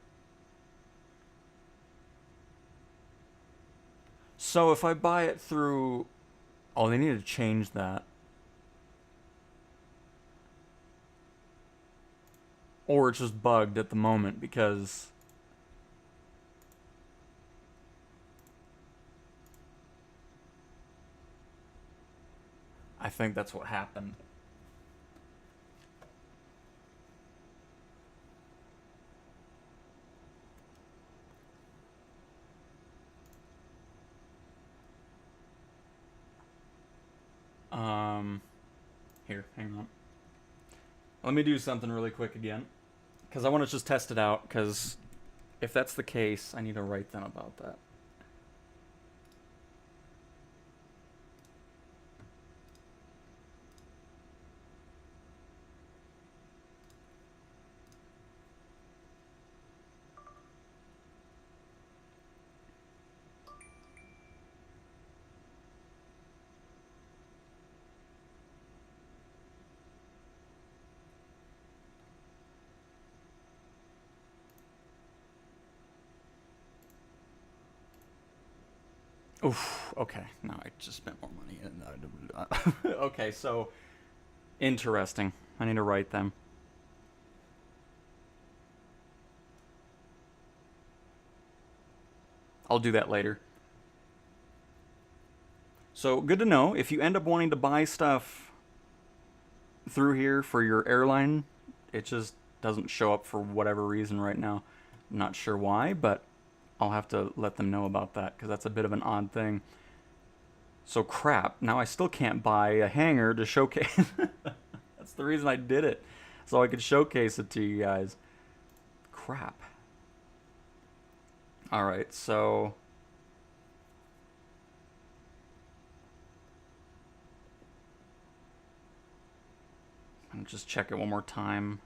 So if I buy it through... Oh, they need to change that. Or it's just bugged at the moment because... I think that's what happened. Here, hang on. Let me do something really quick again. Because I want to just test it out, because if that's the case, I need to write them about that. Oof, okay. Now I just spent more money. Okay, so... Interesting. I need to write them. I'll do that later. So, good to know. If you end up wanting to buy stuff through here for your airline, it just doesn't show up for whatever reason right now. I'm not sure why, but... I'll have to let them know about that, because that's a bit of an odd thing. So crap, now I still can't buy a hanger to showcase. That's the reason I did it, so I could showcase it to you guys. Crap. Alright, so... I'll just check it one more time.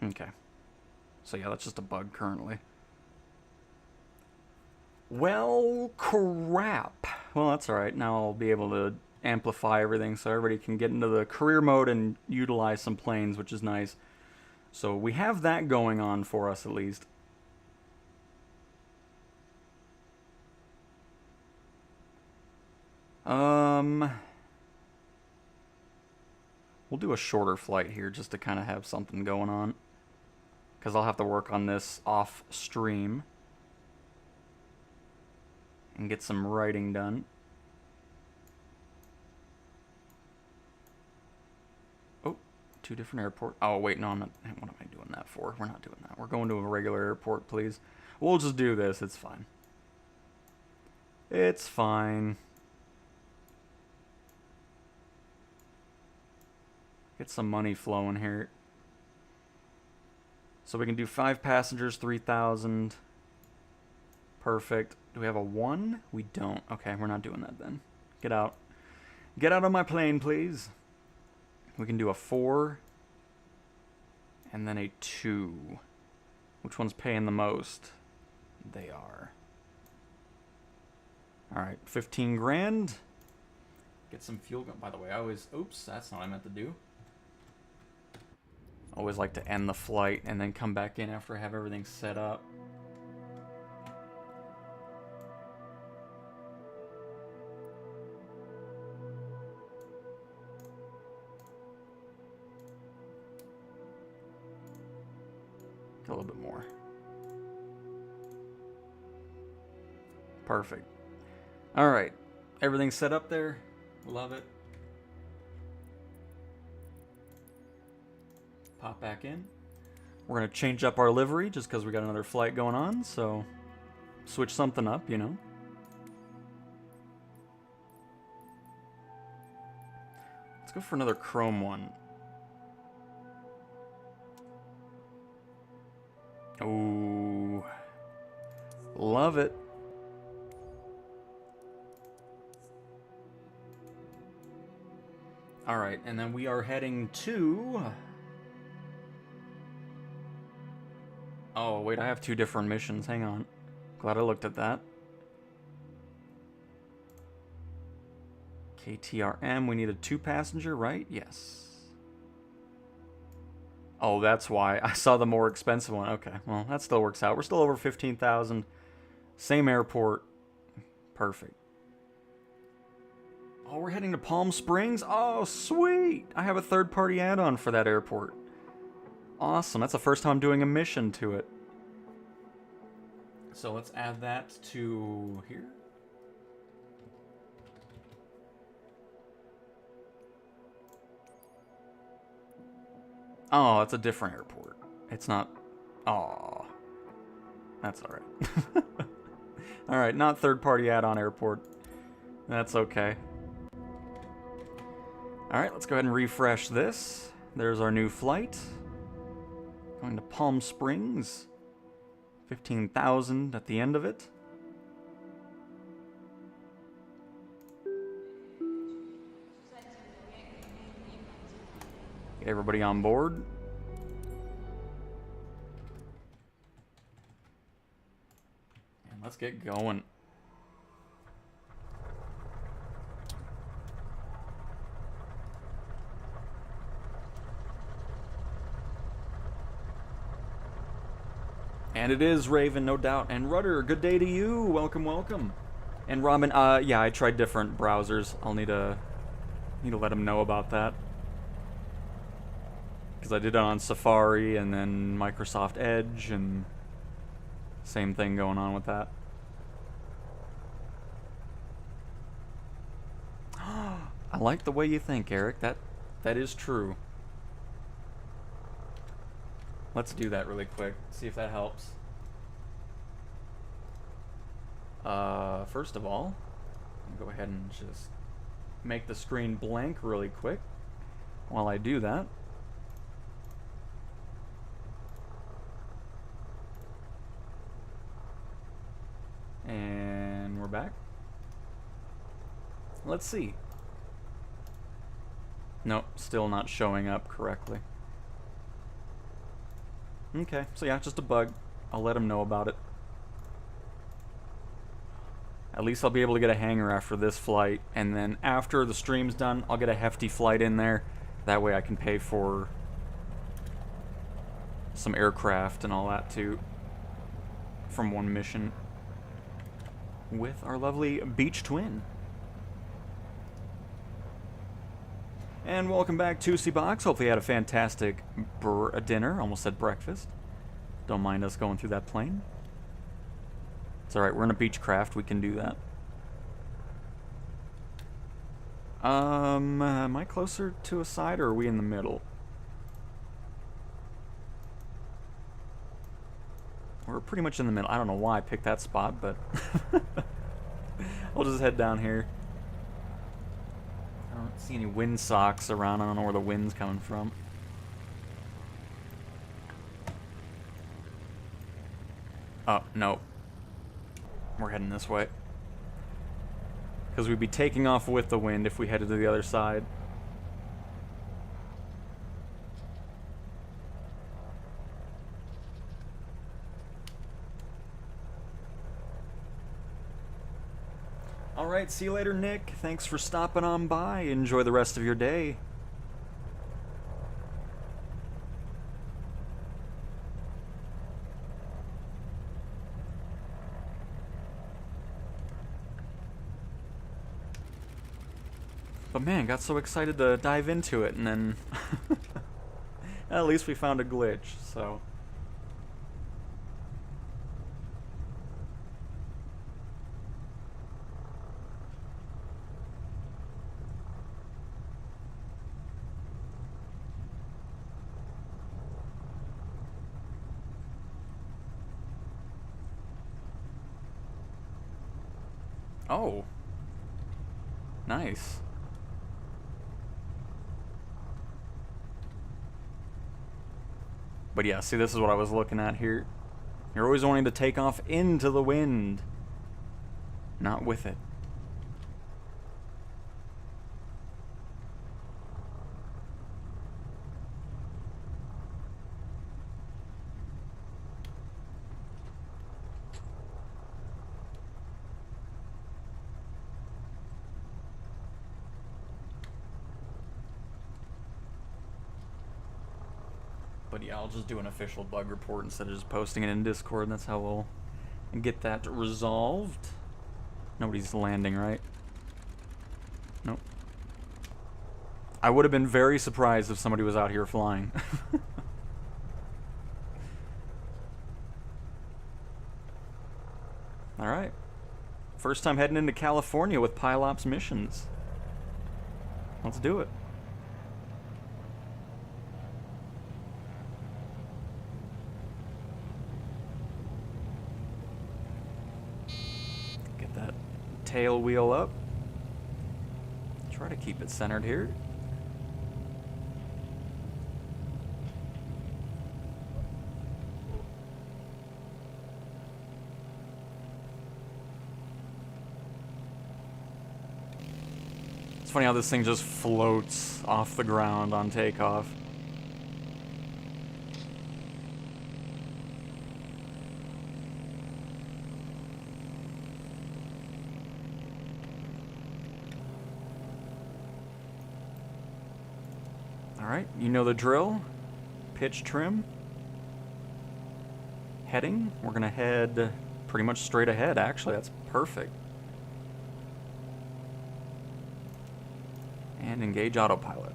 Okay. So yeah, that's just a bug currently. Well, crap. Well, that's alright. Now I'll be able to amplify everything so everybody can get into the career mode and utilize some planes, which is nice. So we have that going on for us at least. We'll do a shorter flight here just to kind of have something going on, because I'll have to work on this off stream and get some writing done. Oh, two different airport. Oh, wait, no, I'm not. What am I doing that for? We're not doing that. We're going to a regular airport, please. We'll just do this. It's fine. It's fine. Get some money flowing here. So we can do 5 passengers, 3,000. Perfect. Do we have a 1? We don't. Okay, we're not doing that then. Get out. Get out of my plane, please. We can do a 4. And then a 2. Which one's paying the most? They are. Alright, 15 grand. Get some fuel going. By the way, I always... Oops, that's not what I meant to do. Always like to end the flight and then come back in after I have everything set up. Get a little bit more. Perfect. All right, everything's set up there. Love it. Pop back in. We're going to change up our livery just because we got another flight going on, so switch something up, you know. Let's go for another chrome one. Ooh. Love it. All right, and then we are heading to... Oh, wait, I have 2 different missions. Hang on. Glad I looked at that. KTRM, we need a 2-passenger, right? Yes. Oh, that's why. I saw the more expensive one. Okay, well, that still works out. We're still over 15,000. Same airport. Perfect. Oh, we're heading to Palm Springs? Oh, sweet! I have a third-party add-on for that airport. Awesome. That's the first time I'm doing a mission to it. So let's add that to here. Oh, it's a different airport. It's not... Oh. That's alright. Alright, not third-party add-on airport. That's okay. Alright, let's go ahead and refresh this. There's our new flight. Going to Palm Springs. 15,000 at the end of it. Get everybody on board. And let's get going. And it is Raven, no doubt. And Rudder, good day to you. Welcome, welcome. And Robin, yeah, I tried different browsers. I'll need to let him know about that. Because I did it on Safari and then Microsoft Edge, and same thing going on with that. I like the way you think, Eric. That is true. Let's do that really quick. See if that helps. First of all, I'll go ahead and just make the screen blank really quick while I do that. And we're back. Let's see. Nope, still not showing up correctly. Okay, so yeah, just a bug. I'll let him know about it. At least I'll be able to get a hangar after this flight, and then after the stream's done, I'll get a hefty flight in there. That way I can pay for some aircraft and all that too from one mission with our lovely beach twin. And welcome back to Box. Hopefully you had a fantastic dinner. Almost said breakfast. Don't mind us going through that plane. It's alright, we're in a Beechcraft. We can do that. Am I closer to a side, or are we in the middle? We're pretty much in the middle. I don't know why I picked that spot, but I'll just head down here. I don't see any windsocks around. I don't know where the wind's coming from. Oh, no. We're heading this way. Because we'd be taking off with the wind if we headed to the other side. Alright, see you later, Nick. Thanks for stopping on by. Enjoy the rest of your day. But man, got so excited to dive into it, and then at least we found a glitch, so. Oh. Nice. But yeah, see, this is what I was looking at here. You're always wanting to take off into the wind, not with it. But yeah, I'll just do an official bug report instead of just posting it in Discord, and that's how we'll get that resolved. Nobody's landing, right? Nope. I would have been very surprised if somebody was out here flying. Alright. First time heading into California with Pilops missions. Let's do it. Tail wheel up. Try to keep it centered here. It's funny how this thing just floats off the ground on takeoff. Alright, you know the drill. Pitch trim. Heading. We're going to head pretty much straight ahead, actually. That's perfect. And engage autopilot.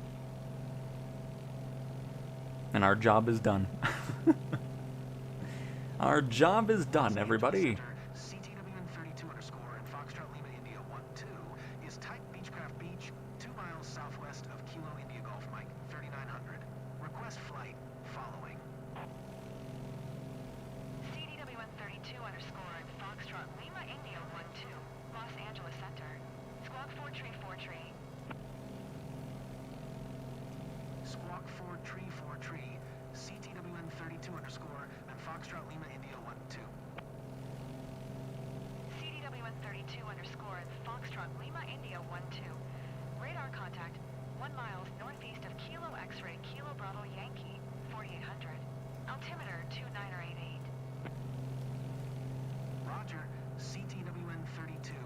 And our job is done. Our job is done, everybody.
CTWN32 underscore and Foxtrot Lima India 12 is type Beechcraft Beach, 2 miles southwest of Kilo India Golf Mike 3900. Request flight following.
CDW132 underscore and Foxtrot Lima India 12, Los Angeles Center. Squawk 4 tree.
Squawk 4 tree, CTWN32 underscore and Foxtrot Lima India 12.
CDW132 underscore and Foxtrot Lima India 12. Radar contact 1 miles northeast of Kilo X-ray Kilo Bravo Yankee 4800. Altimeter 2988.
Roger, CTWN32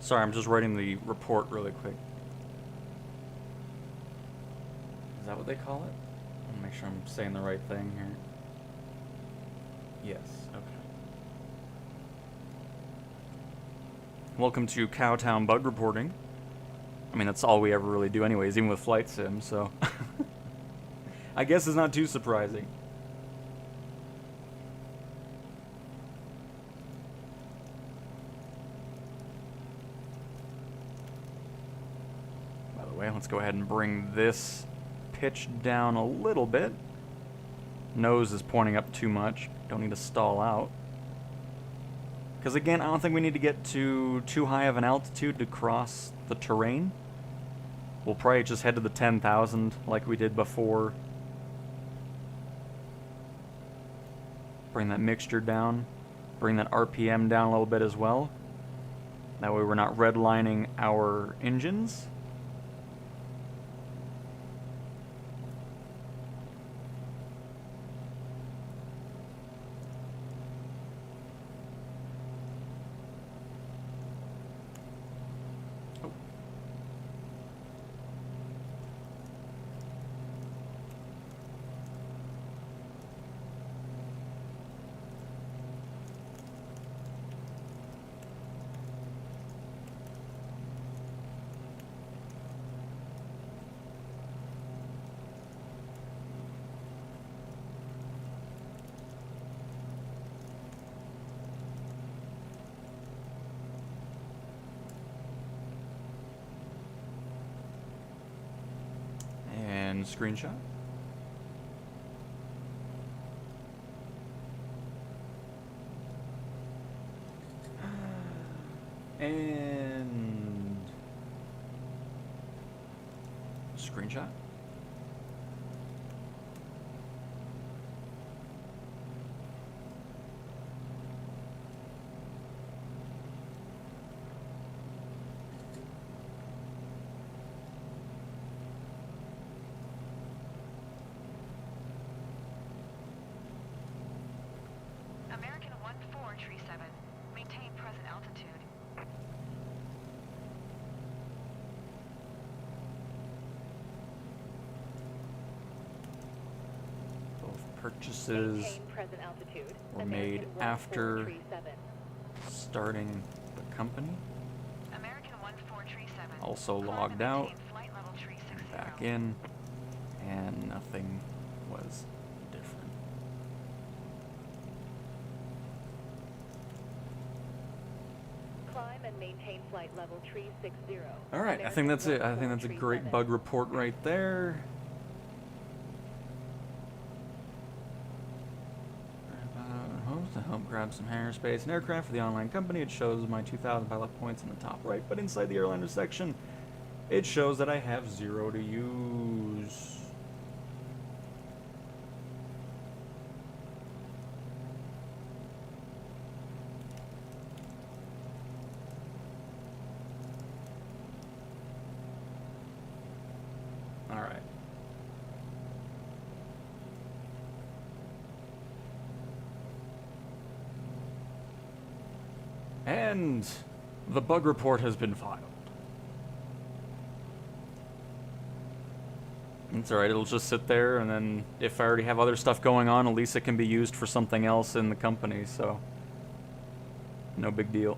Sorry, I'm just writing the report really quick. Is that what they call it? I want to make sure I'm saying the right thing here. Yes, okay. Welcome to Cowtown Bug Reporting. I mean, that's all we ever really do anyways, even with Flight Sim, so... I guess it's not too surprising. By the way, let's go ahead and bring this pitch down a little bit. Nose is pointing up too much. Don't need to stall out. Because again, I don't think we need to get to too high of an altitude to cross the terrain. We'll probably just head to the 10,000 like we did before. Bring that mixture down. Bring that RPM down a little bit as well. That way we're not redlining our engines. And screenshot. And screenshot.
American 1437. Maintain present altitude.
Both purchases
Maintain present altitude.
were made
American
after
1437.
starting the company.
American 1437.
Also
Climb
logged
and
out,
maintain flight level 360.
back in, and nothing was different.
Climb and maintain flight level 360.
All right, I think that's it. I think that's a great bug report right there. To help grab some hangar space and aircraft for the online company. It shows my 2,000 pilot points in the top right, but inside the airliner section, it shows that I have 0 to use. All right. And the bug report has been filed. It's alright, it'll just sit there, and then if I already have other stuff going on, at least it can be used for something else in the company, so no big deal.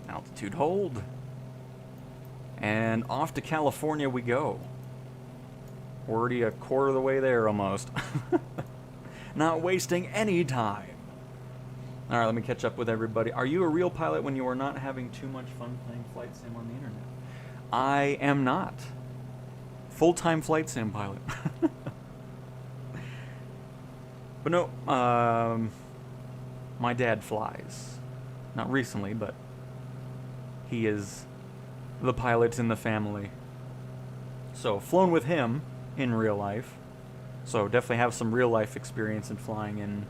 Altitude hold. And off to California we go. We're already a quarter of the way there almost. Not wasting any time. Alright, let me catch up with everybody. Are you a real pilot when you are not having too much fun playing flight sim on the internet? I am not. Full-time flight sim pilot. But no, my dad flies. Not recently, but he is the pilot in the family. So, flown with him in real life. So, definitely have some real life experience in flying in,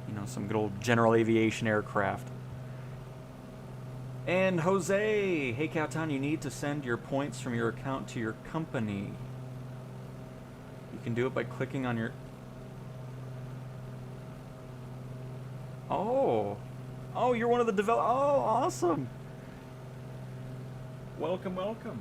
you know, some good old general aviation aircraft. And Jose, hey Cowtown, you need to send your points from your account to your company You can do it by clicking on your... Oh! Oh, you're one of the develop... Oh, awesome! Welcome, welcome.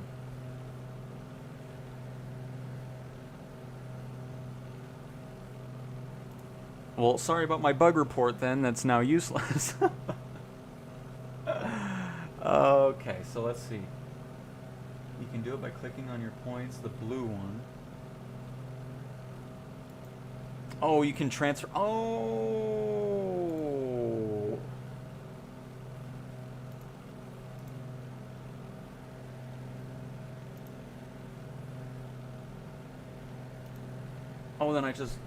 Well, sorry about my bug report then, that's now useless. Okay, so let's see. You can do it by clicking on your points, the blue one. Oh, you can transfer... Oh! Oh, then I just...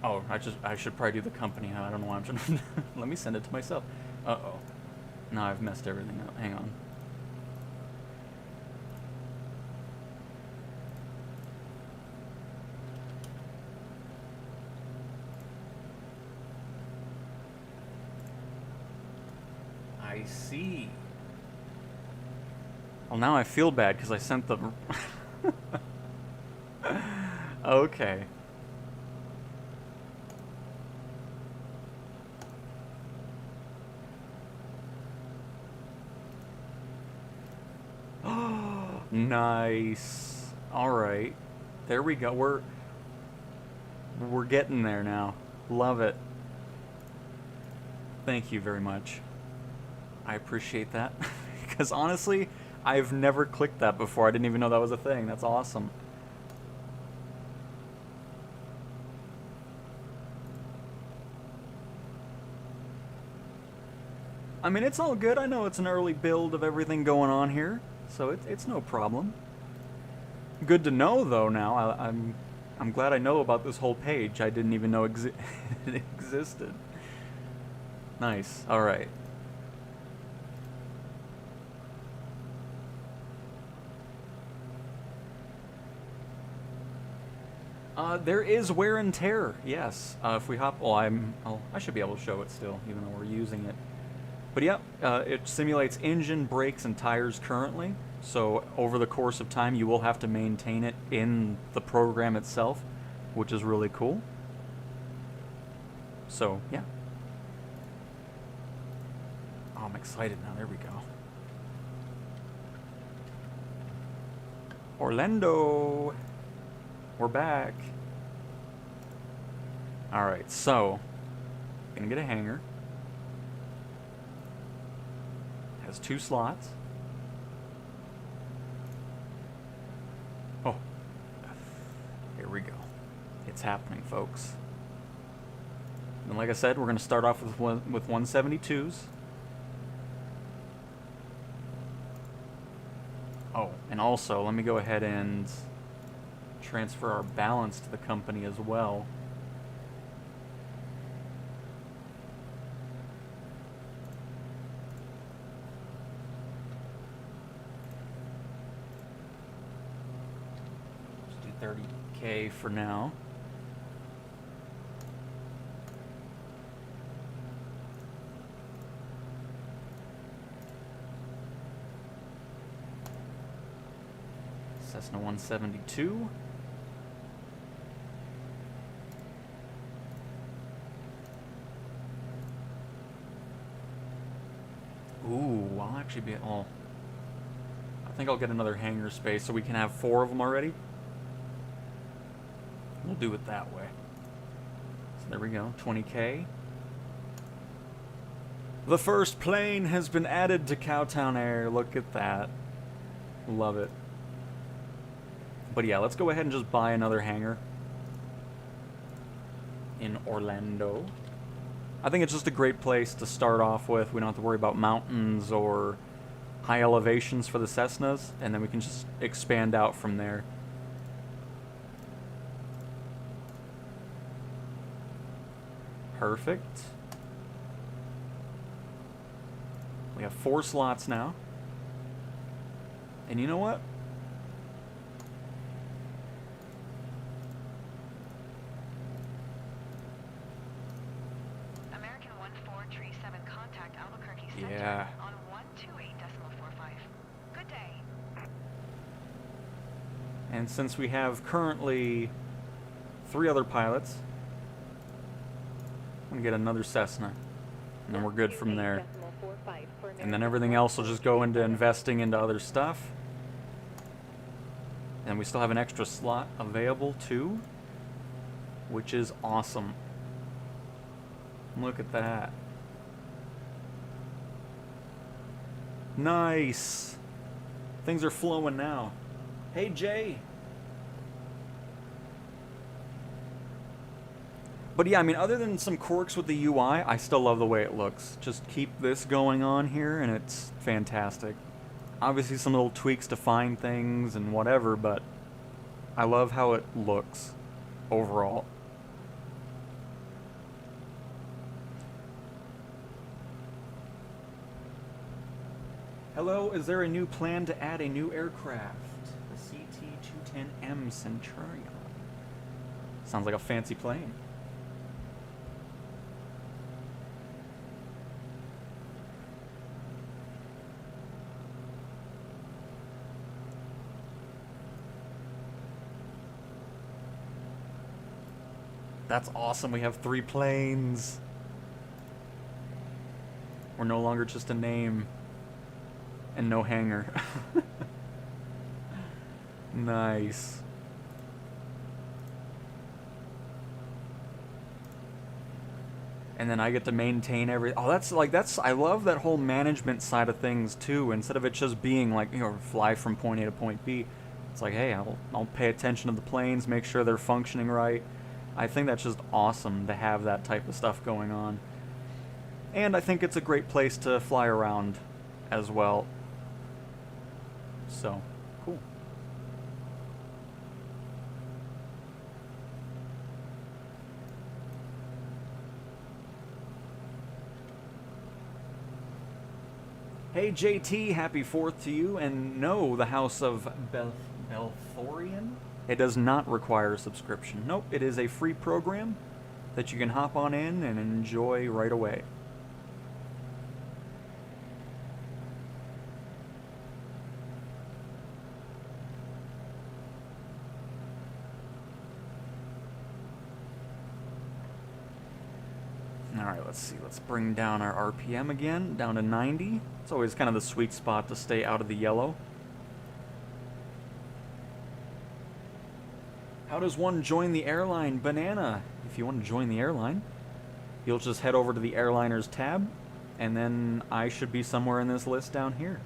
Oh, I should probably do the company. I don't know why I'm trying to... Let me send it to myself. Uh-oh. No, I've messed everything up. Hang on. I see. Well, now I feel bad because I sent the... Okay. Nice. All right. There we go. We're getting there now. Love it. Thank you very much. I appreciate that. Because honestly, I've never clicked that before. I didn't even know that was a thing. That's awesome. I mean, it's all good. I know it's an early build of everything going on here, so it's no problem. Good to know, though. Now I'm glad I know about this whole page. I didn't even know it existed. Nice. All right. There is wear and tear. Yes. If we hop, well, I should be able to show it still, even though we're using it. But yeah, it simulates engine, brakes, and tires currently. So over the course of time, you will have to maintain it in the program itself, which is really cool. So yeah. Oh, I'm excited now. There we go. Orlando. We're back. All right, so gonna get a hangar. Has 2 slots. Oh, here we go. It's happening, folks. And like I said, we're gonna start off with 172s. Oh, and also let me go ahead and transfer our balance to the company as well. Let's do 30K for now. Cessna 172. Ooh, I'll actually be... Oh, I think I'll get another hangar space so we can have 4 of them already. We'll do it that way. So there we go, 20K. The first plane has been added to Cowtown Air. Look at that. Love it. But yeah, let's go ahead and just buy another hangar in Orlando. I think it's just a great place to start off with. We don't have to worry about mountains or high elevations for the Cessnas, and then we can just expand out from there. Perfect. We have 4 slots now. And you know what?
American 1437 contact Albuquerque Center
Yeah.
on 128.45. Good day.
And since we have currently 3 other pilots, I'm going to get another Cessna. And then we're good from there. And then everything else will just go into investing into other stuff. And we still have an extra slot available too, which is awesome. Look at that. Nice. Things are flowing now. Hey, Jay. But yeah, I mean, other than some quirks with the UI, I still love the way it looks. Just keep this going on here, and it's fantastic. Obviously, some little tweaks to find things and whatever, but I love how it looks overall. Hello, is there a new plan to add a new aircraft? The CT-210M Centurion. Sounds like a fancy plane. That's awesome, we have 3 planes. We're no longer just a name. And no hangar. Nice. And then I get to maintain every... Oh, that's... I love that whole management side of things, too. Instead of it just being like, you know, fly from point A to point B. It's like, hey, I'll pay attention to the planes, make sure they're functioning right. I think that's just awesome to have that type of stuff going on. And I think it's a great place to fly around as well. So, cool. Hey JT, happy 4th to you, and no, the House of Belthorian? It does not require a subscription. Nope, it is a free program that you can hop on in and enjoy right away. Alright, let's see. Let's bring down our RPM again, down to 90. It's always kind of the sweet spot to stay out of the yellow. How does one join the airline? Banana. If you want to join the airline, you'll just head over to the airliners tab, and then I should be somewhere in this list down here.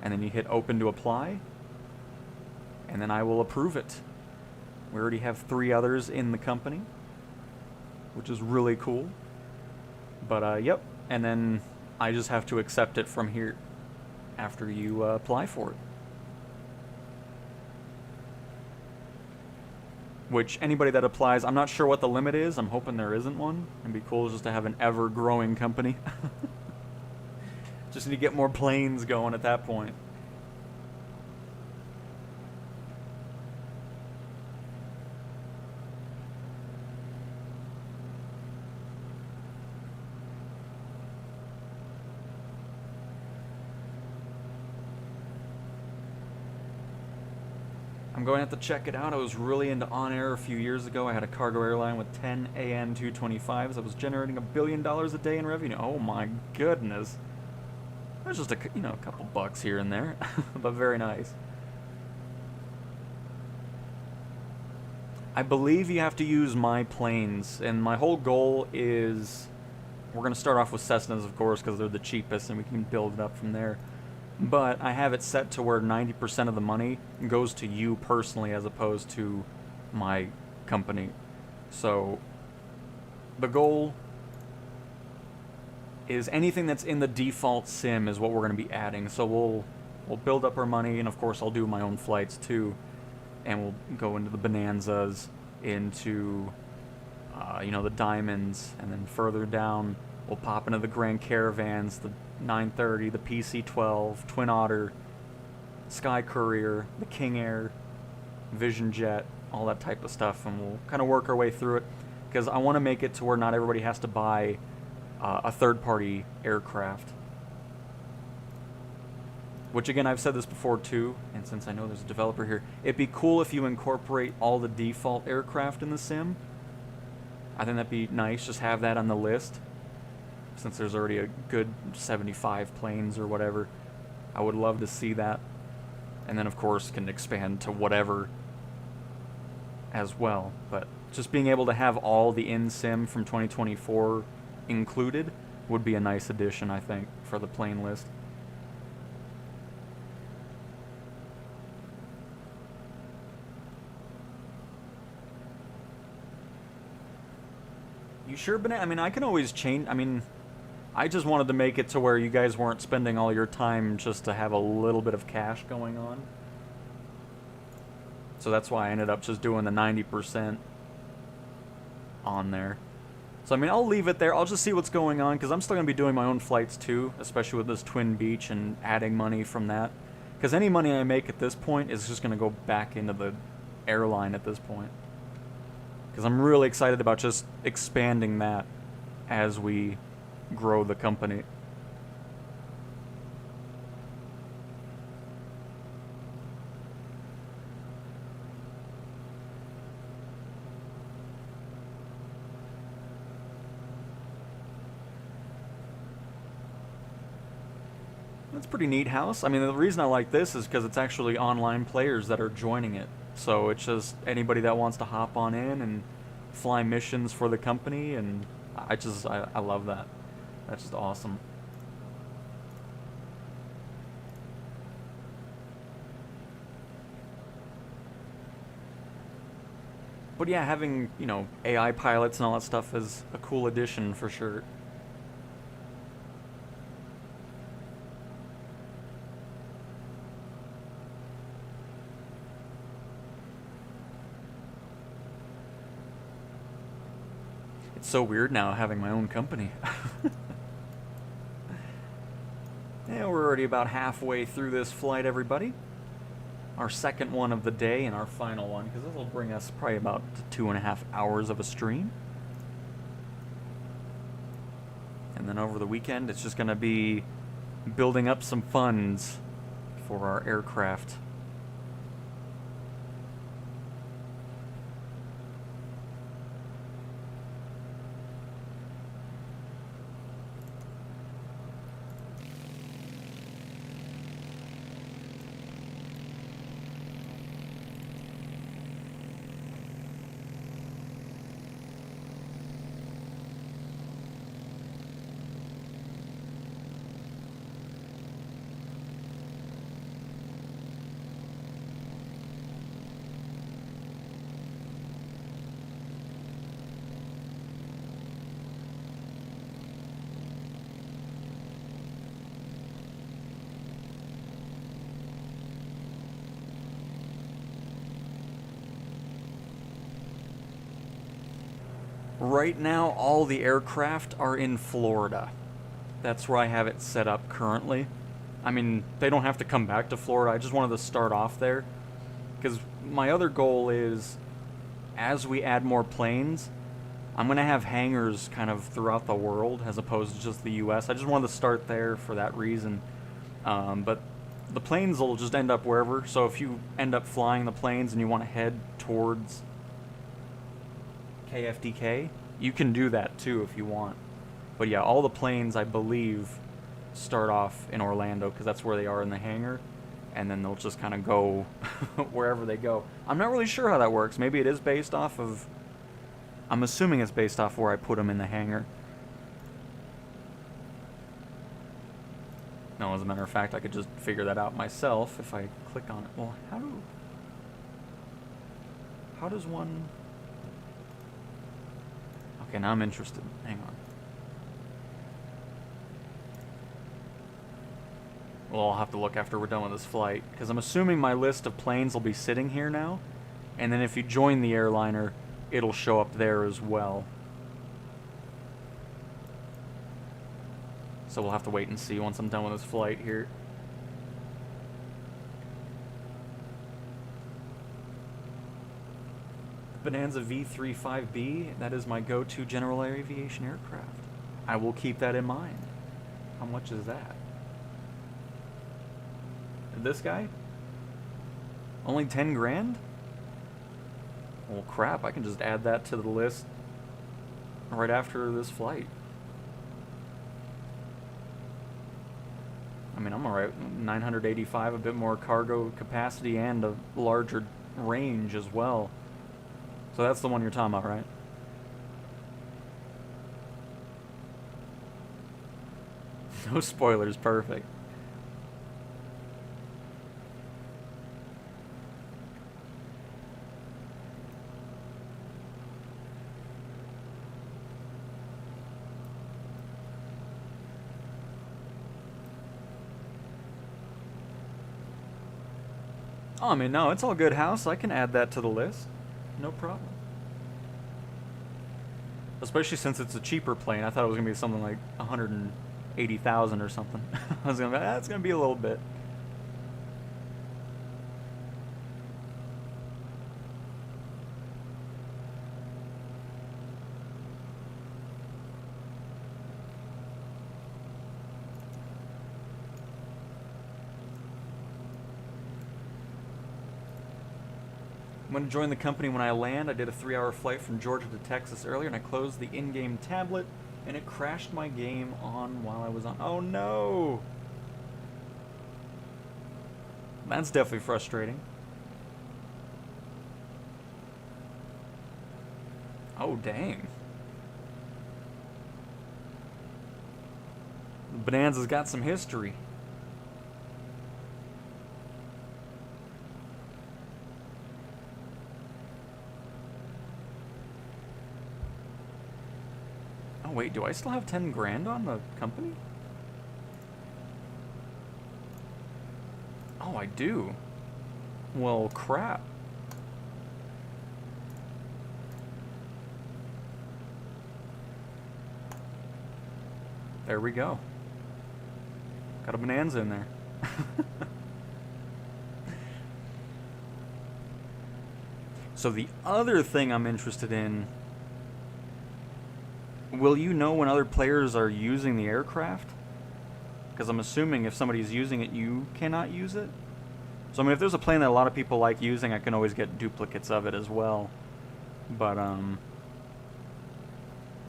And then you hit open to apply, and then I will approve it. We already have 3 others in the company, which is really cool. But, yep, and then I just have to accept it from here after you apply for it. Which, anybody that applies, I'm not sure what the limit is. I'm hoping there isn't one. It'd be cool just to have an ever-growing company. Just need to get more planes going at that point. I'm going to have to check it out. I was really into On Air a few years ago. I had a cargo airline with 10 AN 225s. I was generating $1 billion a day in revenue. Oh my goodness. That's just a couple bucks here and there, but very nice. I believe you have to use my planes, and my whole goal is, we're going to start off with Cessnas, of course, because they're the cheapest, and we can build it up from there. But I have it set to where 90% of the money goes to you personally as opposed to my company. So the goal is anything that's in the default sim is what we're going to be adding. So we'll build up our money, and of course I'll do my own flights too. And we'll go into the Bonanzas, into the Diamonds, and then further down we'll pop into the Grand Caravans, the 930, the PC-12, Twin Otter, Sky Courier, the King Air, Vision Jet, all that type of stuff, and we'll kind of work our way through it, because I want to make it to where not everybody has to buy a third-party aircraft. which again, I've said this before too, and since I know there's a developer here, it'd be cool if you incorporate all the default aircraft in the sim. I think that'd be nice, just have that on the list. Since there's already a good 75 planes or whatever, I would love to see that. And then of course can expand to whatever as well. But just being able to have all the in-sim from 2024 included would be a nice addition, I think, for the plane list. You sure, Banana? I mean, I can always change. I mean, I just wanted to make it to where you guys weren't spending all your time just to have a little bit of cash going on. So that's why I ended up just doing the 90% on there. So, I mean, I'll leave it there. I'll just see what's going on, because I'm still going to be doing my own flights, too, especially with this Twin Beach and adding money from that. Because any money I make at this point is just going to go back into the airline at this point. Because I'm really excited about just expanding that as we grow the company. That's a pretty neat house. I mean, the reason I like this is because it's actually online players that are joining it. So it's just anybody that wants to hop on in and fly missions for the company, and I love that. That's just awesome. But yeah, having, you know, AI pilots and all that stuff is a cool addition for sure. It's so weird now having my own company. Yeah, we're already about halfway through this flight, everybody. Our second one of the day and our final one, because this will bring us probably about 2.5 hours of a stream. And then over the weekend, it's just going to be building up some funds for our aircraft. Right now, all the aircraft are in Florida. That's where I have it set up currently. I mean, they don't have to come back to Florida. I just wanted to start off there. Because my other goal is, as we add more planes, I'm going to have hangars kind of throughout the world as opposed to just the US. I just wanted to start there for that reason. But the planes will just end up wherever. So if you end up flying the planes and you want to head towards KFDK, you can do that too if you want. But yeah, all the planes, I believe, start off in Orlando because that's where they are in the hangar, and then they'll just kind of go wherever they go. I'm not really sure how that works. Maybe it is based off of... I'm assuming it's based off where I put them in the hangar. No, as a matter of fact, I could just figure that out myself if I click on it. Well, how does one... Okay, now I'm interested. Hang on. Well, I'll have to look after we're done with this flight, because I'm assuming my list of planes will be sitting here now, and then if you join the airliner, it'll show up there as well. So we'll have to wait and see once I'm done with this flight here. Bonanza V35B, that is my go-to general aviation aircraft. I will keep that in mind. How much is that? this guy? Only 10 grand? Well, crap, I can just add that to the list right after this flight. I mean, I'm alright. 985, a bit more cargo capacity and a larger range as well. So that's the one you're talking about, right? No spoilers, perfect. Oh, I mean, no, it's all good, House. I can add that to the list. No problem. Especially since it's a cheaper plane. I thought it was going to be something like 180,000 or something. I was going to be, it's going to be a little bit. I'm going to join the company when I land. I did a 3-hour flight from Georgia to Texas earlier, and I closed the in-game tablet, and it crashed my game on while I was on. Oh no! That's definitely frustrating. Oh dang. Bonanza's got some history. Wait, do I still have 10 grand on the company? Oh, I do. Well, crap. There we go. Got a bonanza in there. So the other thing I'm interested in, will you know when other players are using the aircraft? Because I'm assuming if somebody's using it, you cannot use it. So I mean, if there's a plane that a lot of people like using, I can always get duplicates of it as well. But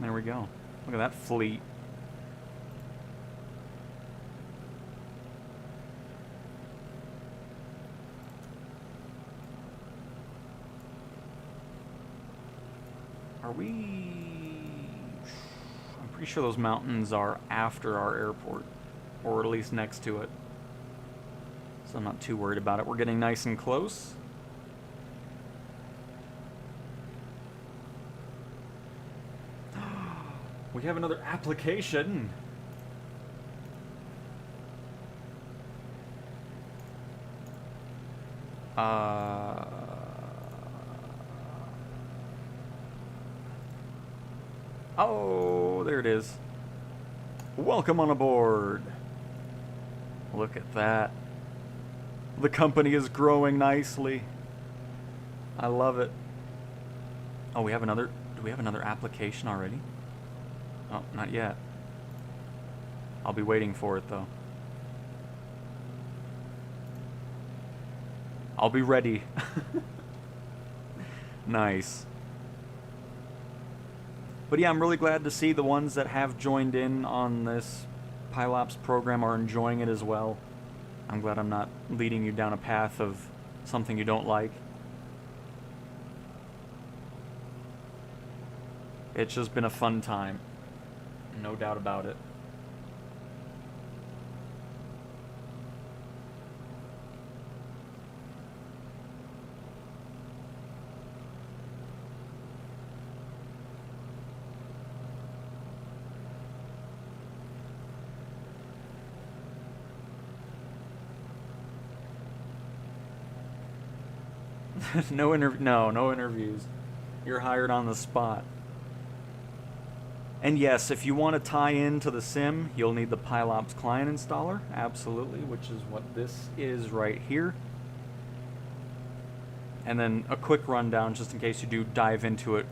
there we go. Look at that fleet. Are we... I'm pretty sure those mountains are after our airport, or at least next to it. So I'm not too worried about it. We're getting nice and close. We have another application. Oh, there it is. Welcome on aboard. Look at that. The company is growing nicely. I love it. Oh, we have another... Do we have another application already? Oh, not yet. I'll be waiting for it, though. I'll be ready. Nice. But yeah, I'm really glad to see the ones that have joined in on this Pilops program are enjoying it as well. I'm glad I'm not leading you down a path of something you don't like. It's just been a fun time. No doubt about it. No interviews. You're hired on the spot. And yes, if you want to tie into the sim, you'll need the Pilops client installer, absolutely, which is what this is right here. And then a quick rundown, just in case you do dive into it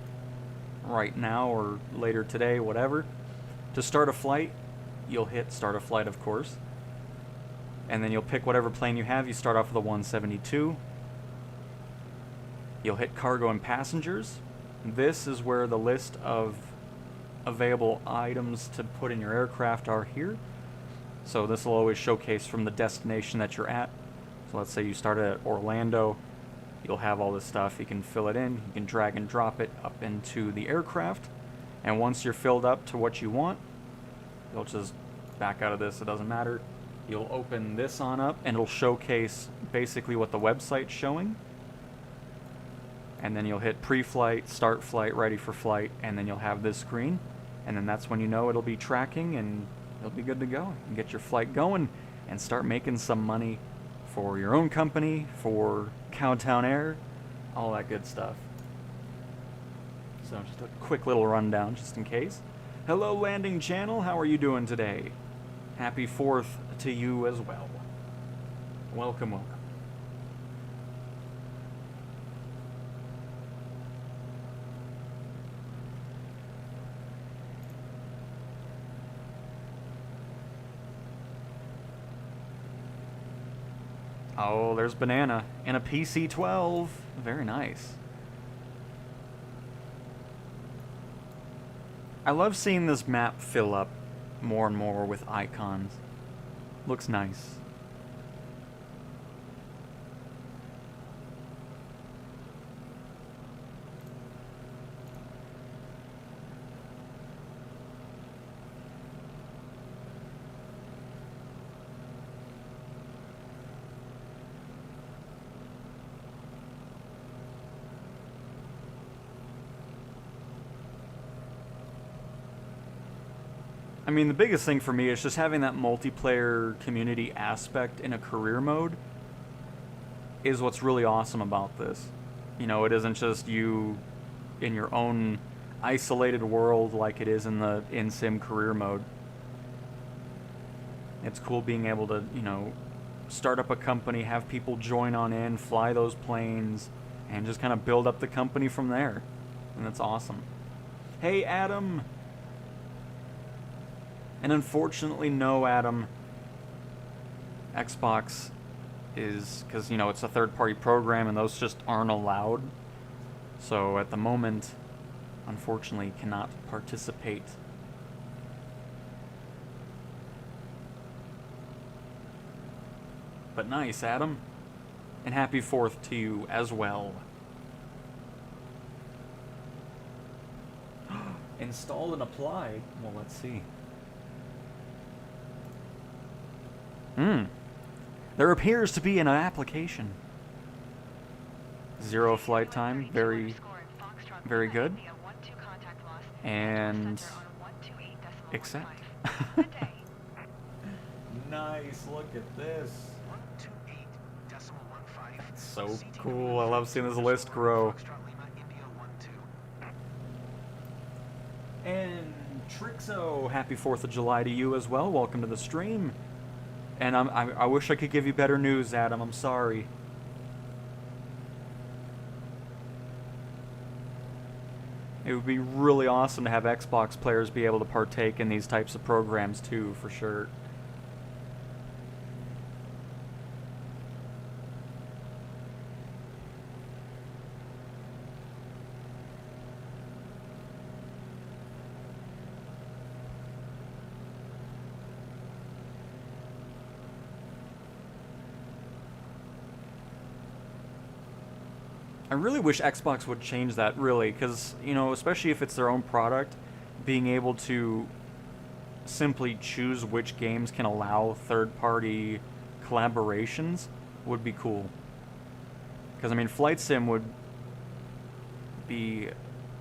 right now or later today, whatever. To start a flight, you'll hit start a flight, of course. and then you'll pick whatever plane you have. You start off with a 172. You'll hit cargo and passengers. This is where the list of available items to put in your aircraft are here. So this will always showcase from the destination that you're at. So let's say you started at Orlando. You'll have all this stuff. You can fill it in. You can drag and drop it up into the aircraft. And once you're filled up to what you want, you'll just back out of this. It doesn't matter. You'll open this on up, and it'll showcase basically what the website's showing. And then you'll hit pre-flight, start flight, ready for flight, and then you'll have this screen. And then that's when you know it'll be tracking, and you'll be good to go. You can get your flight going and start making some money for your own company, for Cowtown Air, all that good stuff. So just a quick little rundown just in case. Hello Landing Channel, how are you doing today? Happy 4th to you as well. Welcome, welcome. Oh, there's Banana and a PC-12. Very nice. I love seeing this map fill up more and more with icons. Looks nice. I mean, the biggest thing for me is just having that multiplayer community aspect in a career mode is what's really awesome about this. You know, it isn't just you in your own isolated world like it is in the in-sim career mode. It's cool being able to, you know, start up a company, have people join on in, fly those planes, and just kind of build up the company from there. And that's awesome. Hey, Adam! And unfortunately, no, Adam. Xbox is, because, you know, it's a third-party program and those just aren't allowed. So at the moment, unfortunately, cannot participate. But nice, Adam. And happy 4th to you as well. Install and apply? Well, let's see. There appears to be an application. 0 flight time, very good. And accept. Nice, look at this. That's so cool. I love seeing this list grow. And Trixo, happy 4th of July to you as well. Welcome to the stream. And I wish I could give you better news, Adam. I'm sorry. It would be really awesome to have Xbox players be able to partake in these types of programs too, for sure. I really wish Xbox would change that, really, because, you know, especially if it's their own product, being able to simply choose which games can allow third-party collaborations would be cool. Because, I mean, Flight Sim would be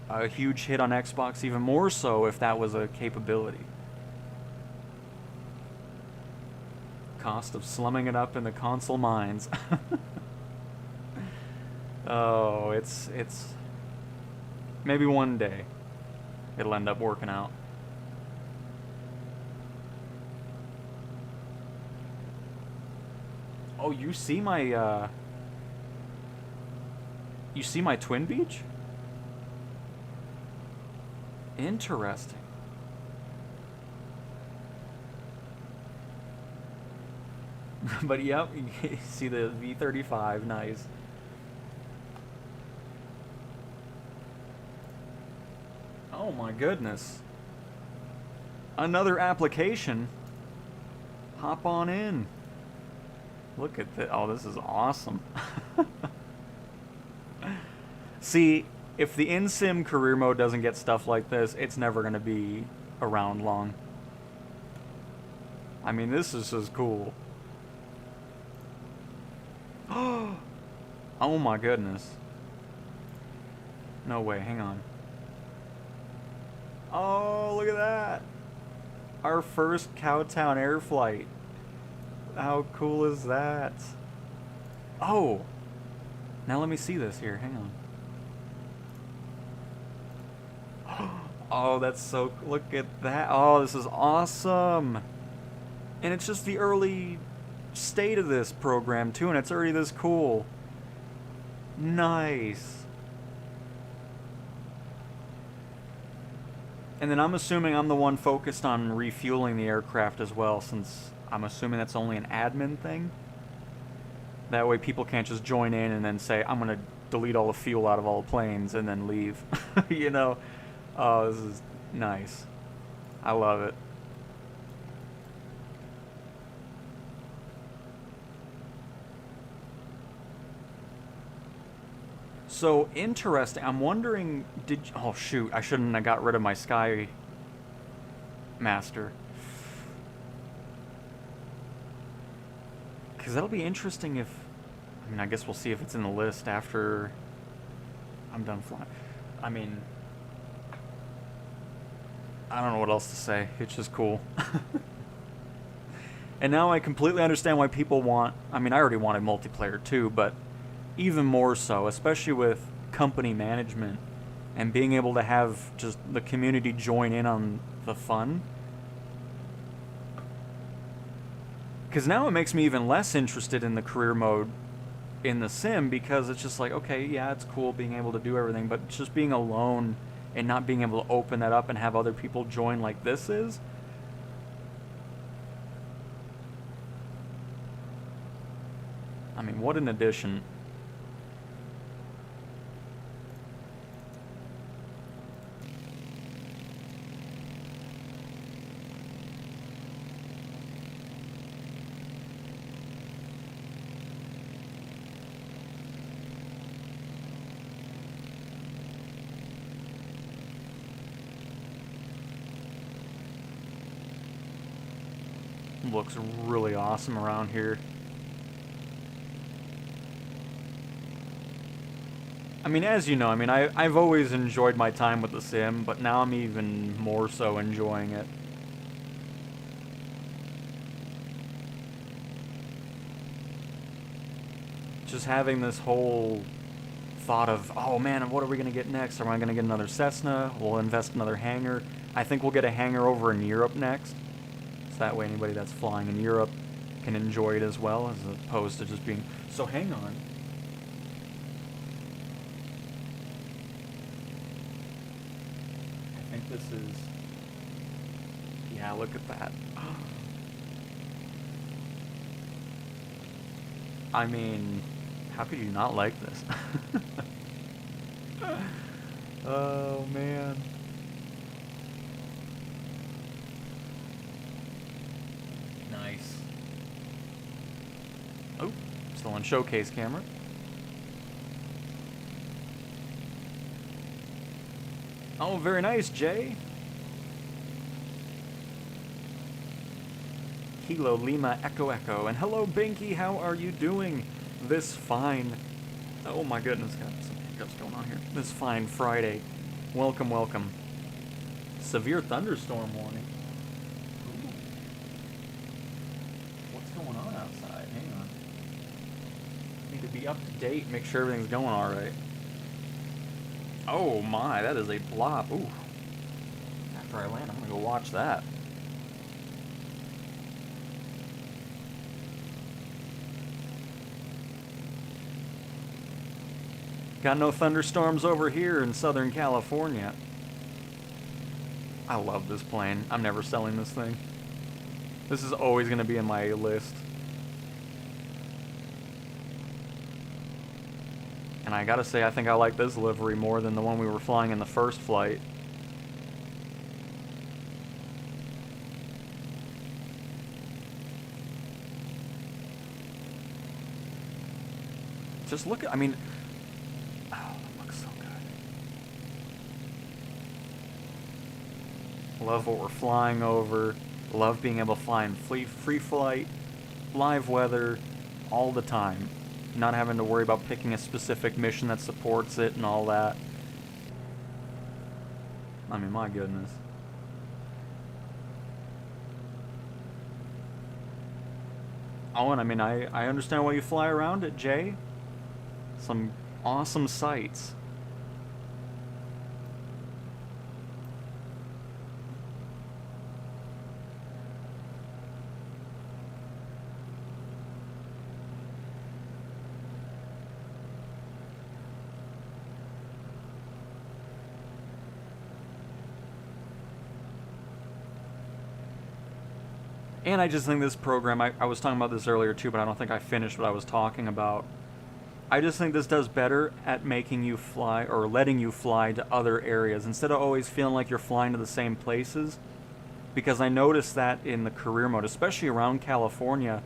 a huge hit on Xbox, even more so if that was a capability. Cost of slumming it up in the console mines. Oh, it's maybe one day it'll end up working out. Oh, you see my Twin Beach? Interesting. But yep, you see the V-35, nice. Oh my goodness. Another application. Hop on in. Look at this. Oh, this is awesome. See, if the in-sim career mode doesn't get stuff like this, it's never going to be around long. I mean, this is just cool. Oh my goodness. No way, hang on. Oh, look at that. Our first Cowtown air flight. How cool is that? Oh. Now let me see this here. Hang on. Oh, that's so... Look at that. Oh, this is awesome. And it's just the early state of this program, too, and it's already this cool. Nice. And then I'm assuming I'm the one focused on refueling the aircraft as well, since I'm assuming that's only an admin thing. That way people can't just join in and then say, I'm going to delete all the fuel out of all the planes and then leave. You know? Oh, this is nice. I love it. So interesting. I'm wondering, oh shoot, I shouldn't have got rid of my Sky Master. Because that'll be interesting if, I mean, I guess we'll see if it's in the list after I'm done flying. I mean, I don't know what else to say. It's just cool. And now I completely understand why people want, I mean, I already wanted multiplayer too, but even more so, especially with company management and being able to have just the community join in on the fun. Because now it makes me even less interested in the career mode in the sim, because it's just like, okay, yeah, it's cool being able to do everything, but just being alone and not being able to open that up and have other people join like this is. I mean, what an addition. Looks really awesome around here. I mean, as you know, I mean, I've always enjoyed my time with the sim, but now I'm even more so enjoying it. Just having this whole thought of, oh man, what are we going to get next? Am I going to get another Cessna? We'll invest another hangar. I think we'll get a hangar over in Europe next. So that way anybody that's flying in Europe can enjoy it as well, as opposed to just being... So hang on. I think this is... Yeah, look at that. I mean, how could you not like this? Oh, man. Nice. Oh, still on showcase camera. Oh, very nice, Jay. Kilo Lima Echo Echo. And hello, Binky, how are you doing this fine... Oh my goodness, got some hiccups going on here. This fine Friday. Welcome, welcome. Severe thunderstorm warning. Ooh. What's going on outside? Hang on. Need to be up to date, make sure everything's going alright. Oh my, that is a blop. Ooh. After I land, I'm gonna go watch that. Got no thunderstorms over here in Southern California. I love this plane. I'm never selling this thing. This is always going to be in my list. And I gotta say, I think I like this livery more than the one we were flying in the first flight. Just look at, I mean, oh, that looks so good. Love what we're flying over. Love being able to fly in free flight, live weather, all the time. Not having to worry about picking a specific mission that supports it and all that. I mean, my goodness. Oh, and I mean, I understand why you fly around it, Jay. Some awesome sights. And I just think this program, I was talking about this earlier too, but I don't think I finished what I was talking about. I just think this does better at making you fly, or letting you fly to other areas, instead of always feeling like you're flying to the same places. Because I noticed that in the career mode, especially around California,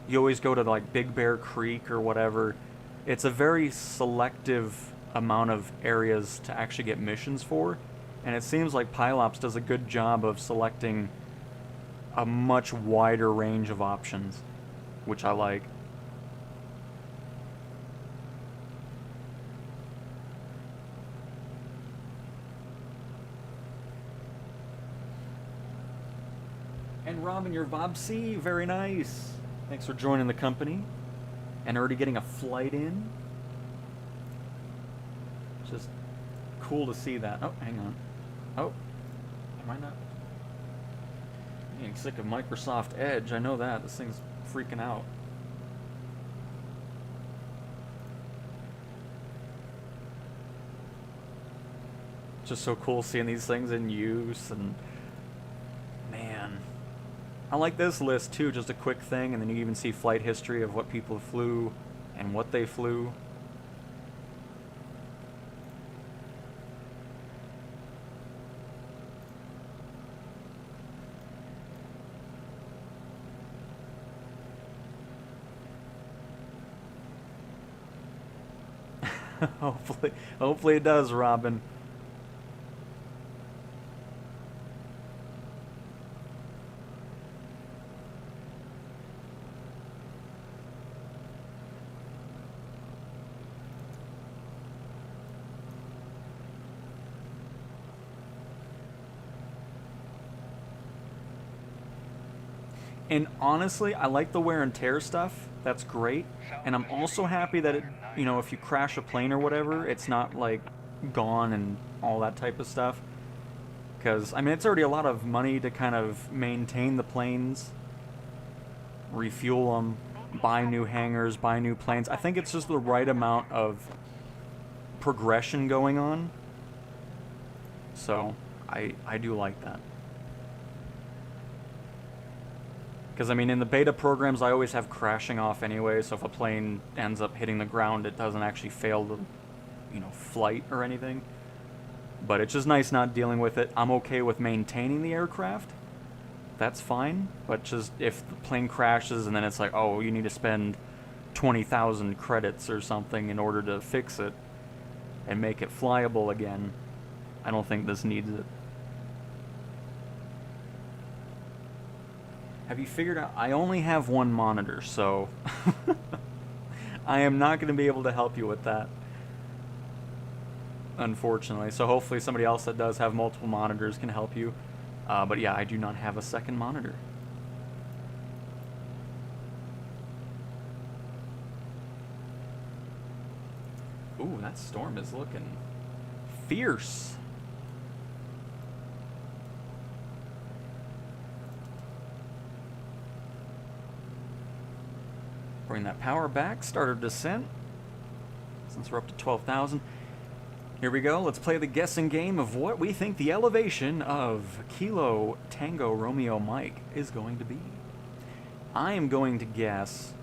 you always go to like Big Bear Creek or whatever. It's a very selective amount of areas to actually get missions for, and it seems like Pilops does a good job of selecting a much wider range of options, which I like. And Robin, your Vobc, very nice. Thanks for joining the company and already getting a flight in. Just cool to see that. Oh, hang on. Oh, am I not? I'm getting sick of Microsoft Edge. I know that. This thing's freaking out. Just so cool seeing these things in use, and man, I like this list too. Just a quick thing, and then you even see flight history of what people flew and what they flew. Hopefully it does, Robin. And honestly, I like the wear and tear stuff. That's great. And I'm also happy that it, you know, if you crash a plane or whatever, it's not like gone and all that type of stuff. Because, I mean, it's already a lot of money to kind of maintain the planes, refuel them, buy new hangars, buy new planes. I think it's just the right amount of progression going on. So, I do like that. Because, I mean, in the beta programs, I always have crashing off anyway, so if a plane ends up hitting the ground, it doesn't actually fail the, you know, flight or anything. But it's just nice not dealing with it. I'm okay with maintaining the aircraft. That's fine. But just if the plane crashes and then it's like, oh, you need to spend 20,000 credits or something in order to fix it and make it flyable again, I don't think this needs it. Have you figured out? I only have one monitor, so I am not going to be able to help you with that, unfortunately. So hopefully somebody else that does have multiple monitors can help you. But yeah, I do not have a second monitor. Ooh, that storm is looking fierce. Bring that power back, start our descent, since we're up to 12,000. Here we go, let's play the guessing game of what we think the elevation of Kilo Tango Romeo Mike is going to be. I am going to guess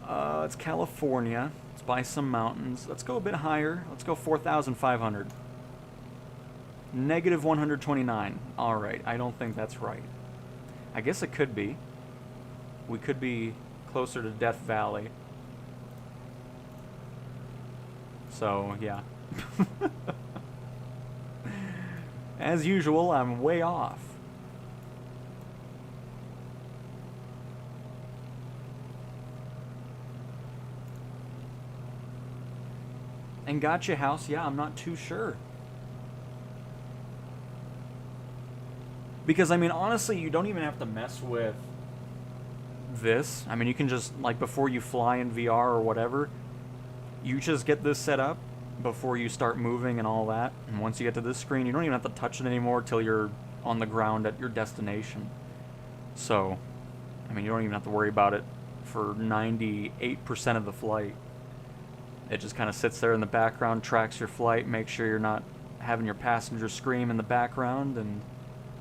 It's California. It's by some mountains. Let's go a bit higher. Let's go 4,500. Negative 129. Alright, I don't think that's right. I guess it could be. We could be closer to Death Valley. So, yeah. As usual, I'm way off. And Gotcha House, yeah, I'm not too sure. Because, I mean, honestly, you don't even have to mess with this. I mean, you can just, like, before you fly in VR or whatever, you just get this set up before you start moving and all that. And once you get to this screen, you don't even have to touch it anymore till you're on the ground at your destination. So, I mean, you don't even have to worry about it for 98% of the flight. It just kind of sits there in the background, tracks your flight, makes sure you're not having your passenger scream in the background, and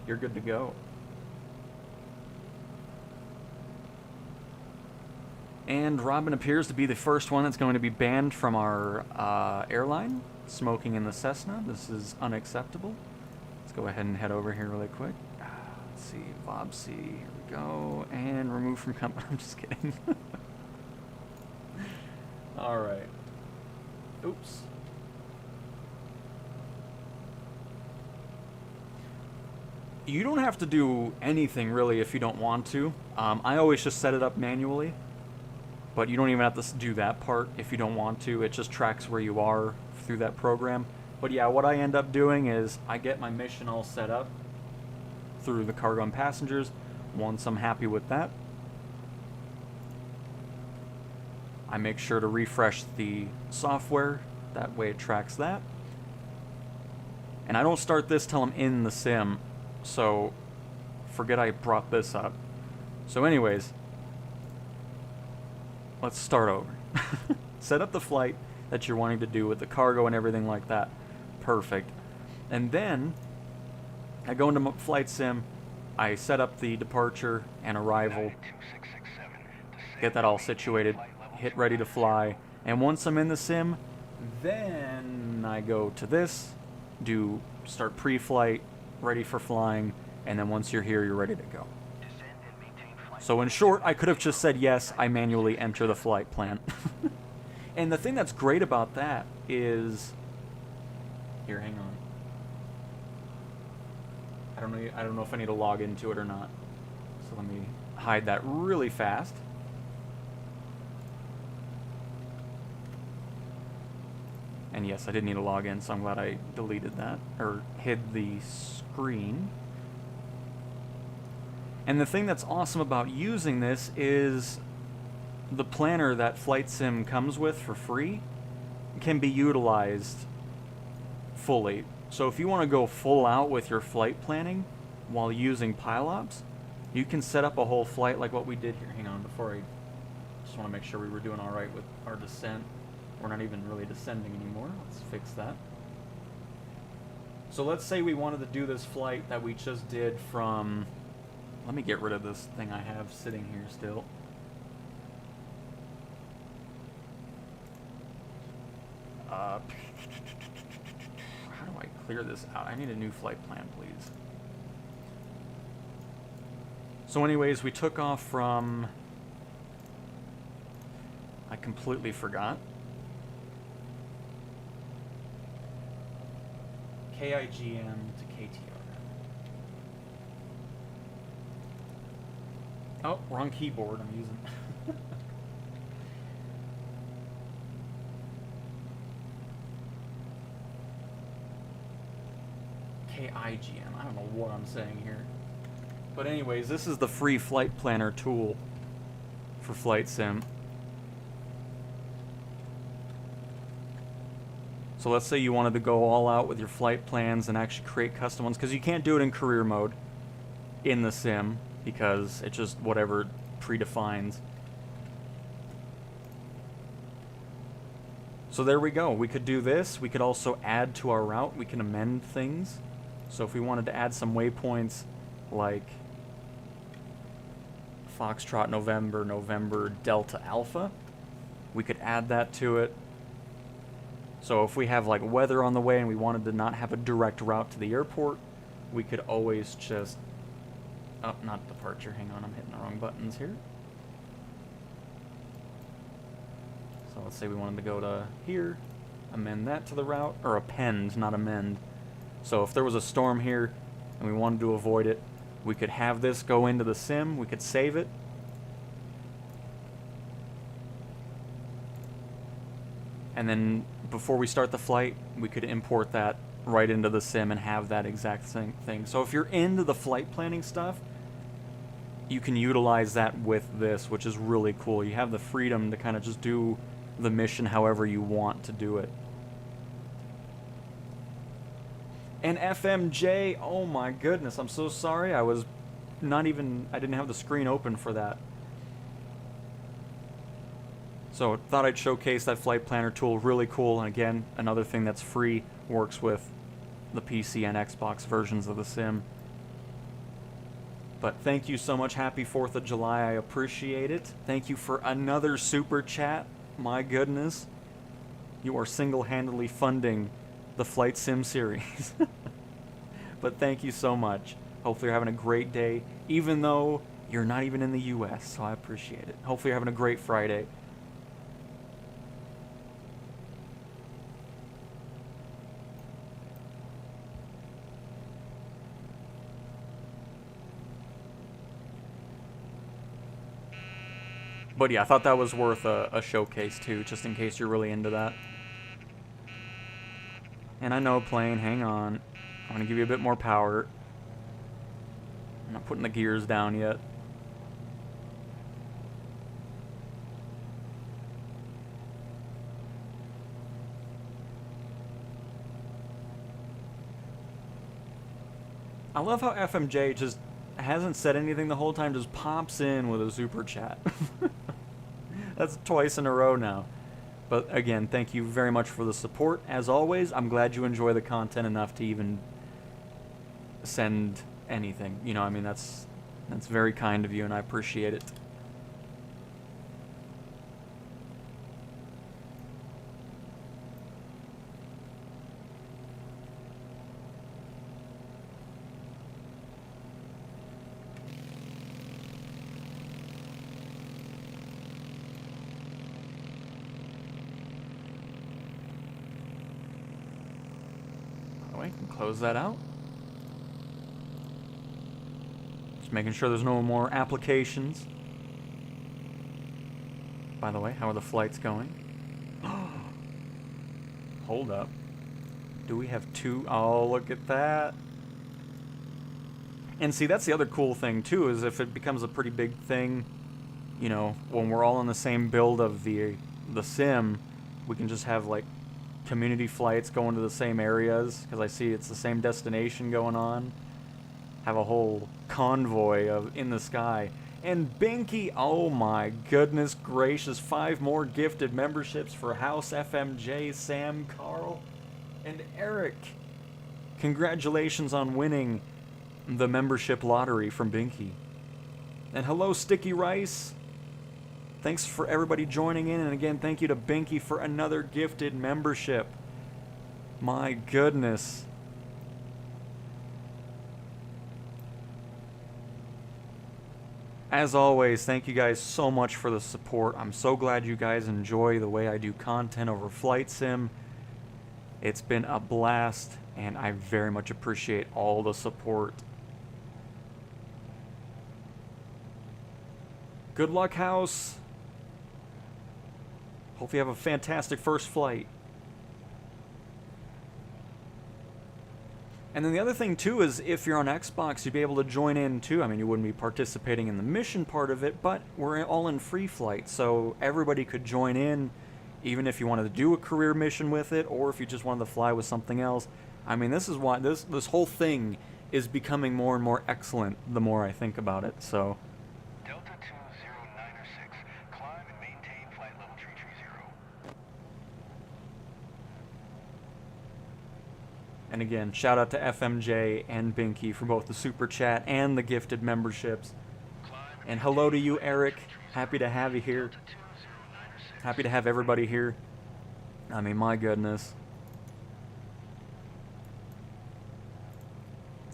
you're good to go. And Robin appears to be the first one that's going to be banned from our airline. Smoking in the Cessna. This is unacceptable. Let's go ahead and head over here really quick. Let's see, VOBC, here we go. And remove from company. I'm just kidding. Alright. Oops. You don't have to do anything really if you don't want to. I always just set it up manually. But you don't even have to do that part if you don't want to. It just tracks where you are through that program. But yeah, what I end up doing is I get my mission all set up through the cargo and passengers. Once I'm happy with that, I make sure to refresh the software. That way it tracks that. And I don't start this till I'm in the sim. So forget I brought this up. So anyways, let's start over. Set up the flight that you're wanting to do with the cargo and everything like that. Perfect. And then I go into Flight Sim. I set up the departure and arrival. Get that all situated. Hit ready to fly. And once I'm in the sim, then I go to this, do start pre-flight, ready for flying, and then once you're here, you're ready to go. So in short, I could have just said yes, I manually enter the flight plan. And the thing that's great about that is... Here, hang on. I don't know if I need to log into it or not. So let me hide that really fast. And yes, I did need to log in, so I'm glad I deleted that, or hid the screen. And the thing that's awesome about using this is the planner that Flight Sim comes with for free can be utilized fully. So if you want to go full out with your flight planning while using Pilops, you can set up a whole flight like what we did here. Hang on, before I just want to make sure we were doing all right with our descent. We're not even really descending anymore. Let's fix that. So let's say we wanted to do this flight that we just did from... Let me get rid of this thing I have sitting here still. How do I clear this out? I need a new flight plan, please. So anyways, we took off from... I completely forgot. KIGM to KTR. Oh, wrong keyboard I'm using. KIGM. I don't know what I'm saying here. But anyways, this is the free flight planner tool for Flight Sim. So let's say you wanted to go all out with your flight plans and actually create custom ones, because you can't do it in career mode in the sim, because it just whatever predefines. So there we go. We could do this. We could also add to our route. We can amend things. So if we wanted to add some waypoints like Foxtrot November, November Delta Alpha, we could add that to it. So if we have like weather on the way and we wanted to not have a direct route to the airport, we could always just... Oh, not departure. Hang on, I'm hitting the wrong buttons here. So let's say we wanted to go to here, amend that to the route, or append, not amend. So if there was a storm here and we wanted to avoid it, we could have this go into the sim, we could save it. And then before we start the flight, we could import that right into the sim and have that exact same thing. So if you're into the flight planning stuff, you can utilize that with this, which is really cool. You have the freedom to kind of just do the mission however you want to do it. And FMJ, oh my goodness, I'm so sorry. I didn't have the screen open for that. So thought I'd showcase that flight planner tool, really cool. And again, another thing that's free, works with the PC and Xbox versions of the sim. But thank you so much. Happy 4th of July. I appreciate it. Thank you for another super chat. My goodness. You are single-handedly funding the Flight Sim series. But thank you so much. Hopefully you're having a great day, even though you're not even in the US, so I appreciate it. Hopefully you're having a great Friday. But yeah, I thought that was worth a showcase too, just in case you're really into that. And I know, plane, hang on. I'm going to give you a bit more power. I'm not putting the gears down yet. I love how FMJ just hasn't said anything the whole time, just pops in with a super chat. That's twice in a row now. But again, thank you very much for the support. As always, I'm glad you enjoy the content enough to even send anything. You know, I mean, that's very kind of you, and I appreciate it. I can close that out. Just making sure there's no more applications. By the way, how are the flights going? Hold up. Do we have two? Oh, look at that. And see, that's the other cool thing too, is if it becomes a pretty big thing, you know, when we're all in the same build of the sim, we can just have like community flights going to the same areas, because I see it's the same destination going on. Have a whole convoy of in the sky. And Binky, oh my goodness gracious, 5 more gifted memberships for House FMJ, Sam, Carl, and Eric. Congratulations on winning the membership lottery from Binky. And hello, Sticky Rice. Thanks for everybody joining in, and again, thank you to Binky for another gifted membership. My goodness. As always, thank you guys so much for the support. I'm so glad you guys enjoy the way I do content over Flight Sim. It's been a blast, and I very much appreciate all the support. Good luck, House. Hope you have a fantastic first flight. And then the other thing too is if you're on Xbox, you'd be able to join in too. I mean, you wouldn't be participating in the mission part of it, but we're all in free flight, so everybody could join in, even if you wanted to do a career mission with it, or if you just wanted to fly with something else. I mean, this is why this whole thing is becoming more and more excellent the more I think about it. So. And again, shout out to FMJ and Binky for both the super chat and the gifted memberships. And hello to you, Eric. Happy to have you here. Happy to have everybody here. I mean, my goodness.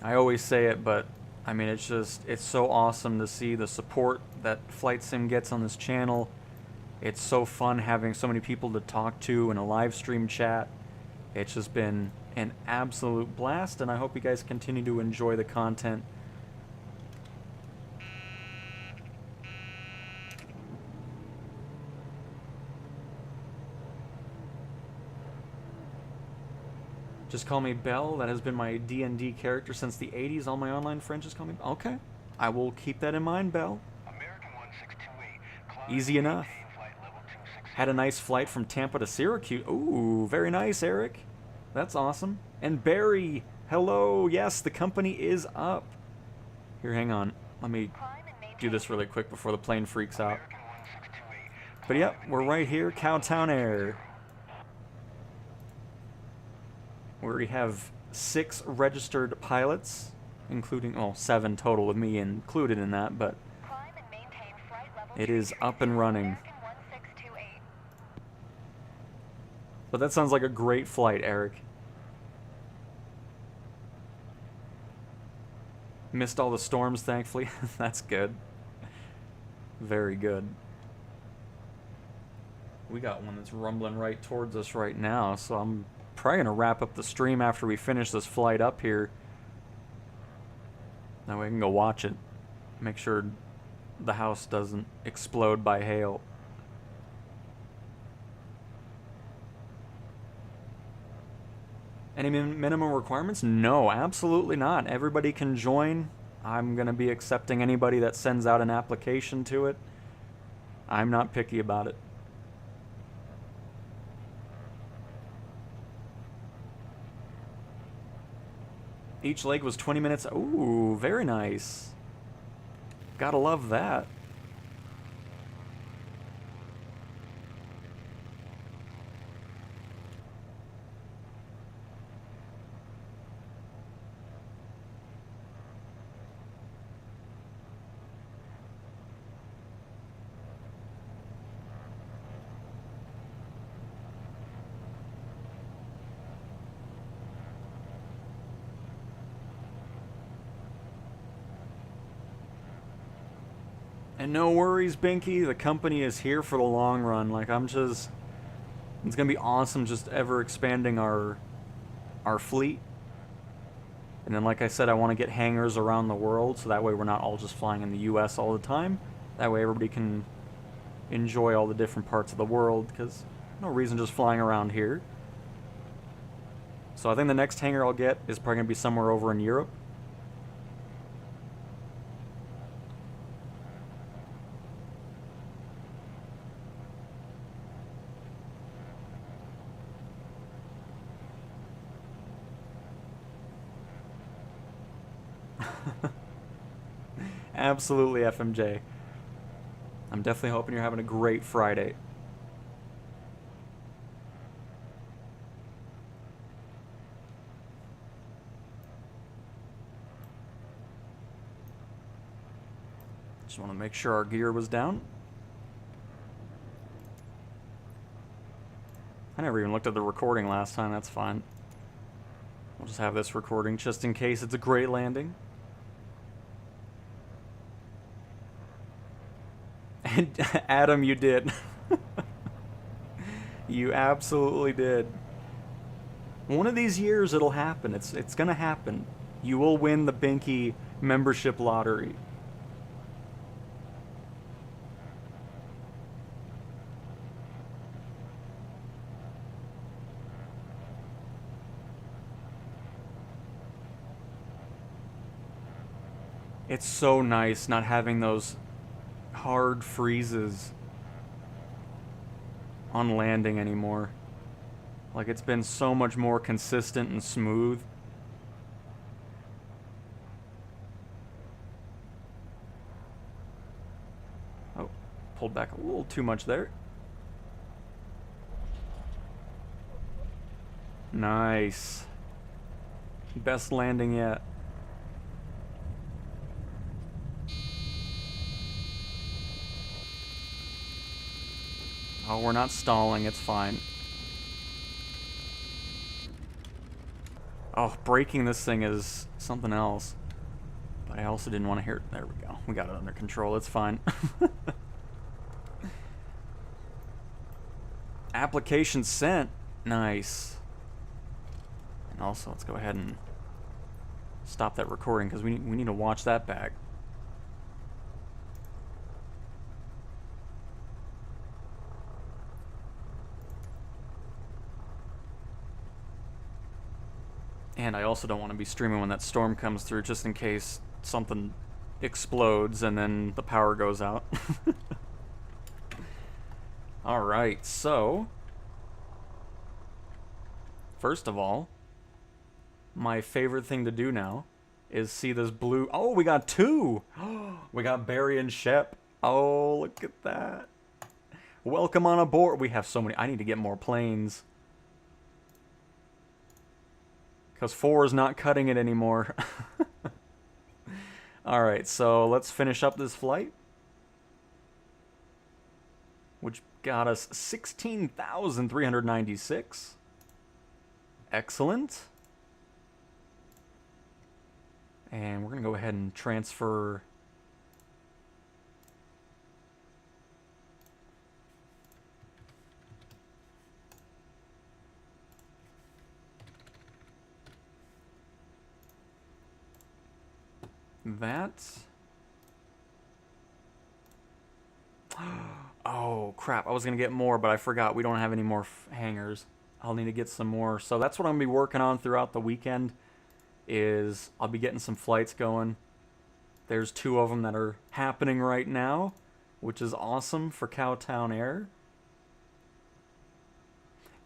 I always say it, but I mean, it's so awesome to see the support that Flight Sim gets on this channel. It's so fun having so many people to talk to in a live stream chat. It's just been an absolute blast, and I hope you guys continue to enjoy the content. Just call me Belle. That has been my D&D character since the 80s. All my online friends just call me... Okay. I will keep that in mind, Belle. Easy enough. Had a nice flight from Tampa to Syracuse. Ooh, very nice, Eric. That's awesome. And Barry, hello. Yes, the company is up. Here, hang on. Let me do this really quick before the plane freaks out. But yep, we're right here, Cowtown Air. We already have 6 registered pilots, including, well, 7 total with me included in that, but it is up and running. But that sounds like a great flight, Eric. Missed all the storms, thankfully. That's good. Very good. We got one that's rumbling right towards us right now, so I'm probably going to wrap up the stream after we finish this flight up here. That way I can go watch it. Make sure the house doesn't explode by hail. Any minimum requirements? No, absolutely not. Everybody can join. I'm going to be accepting anybody that sends out an application to it. I'm not picky about it. Each leg was 20 minutes. Ooh, very nice. Gotta love that. And no worries, Binky, the company is here for the long run. Like, it's gonna be awesome just ever expanding our fleet. And then, like I said, I want to get hangars around the world, so that way we're not all just flying in the US all the time. That way everybody can enjoy all the different parts of the world, because no reason just flying around here. So I think the next hangar I'll get is probably gonna be somewhere over in Europe. Absolutely, FMJ. I'm definitely hoping you're having a great Friday. Just want to make sure our gear was down. I never even looked at the recording last time, that's fine. We'll just have this recording just in case it's a great landing. And Adam, you did. You absolutely did. One of these years it'll happen. It's gonna happen. You will win the Binky membership lottery. It's so nice not having those hard freezes on landing anymore. Like, it's been so much more consistent and smooth. Oh, pulled back a little too much there. Nice. Best landing yet. Oh, we're not stalling. It's fine. Oh, braking this thing is something else. But I also didn't want to hear it. There we go. We got it under control. It's fine. Application sent. Nice. And also, let's go ahead and stop that recording because we need to watch that back. And I also don't want to be streaming when that storm comes through, just in case something explodes and then the power goes out. Alright, so first of all, my favorite thing to do now is see this blue... Oh, we got two! We got Barry and Shep. Oh, look at that. Welcome on aboard. We have so many. I need to get more planes. Because 4 is not cutting it anymore. Alright, so let's finish up this flight. Which got us 16,396. Excellent. And we're going to go ahead and transfer... that. Oh, crap. I was going to get more, but I forgot. We don't have any more hangars. I'll need to get some more. So that's what I'm going to be working on throughout the weekend, is I'll be getting some flights going. There's 2 of them that are happening right now, which is awesome for Cowtown Air.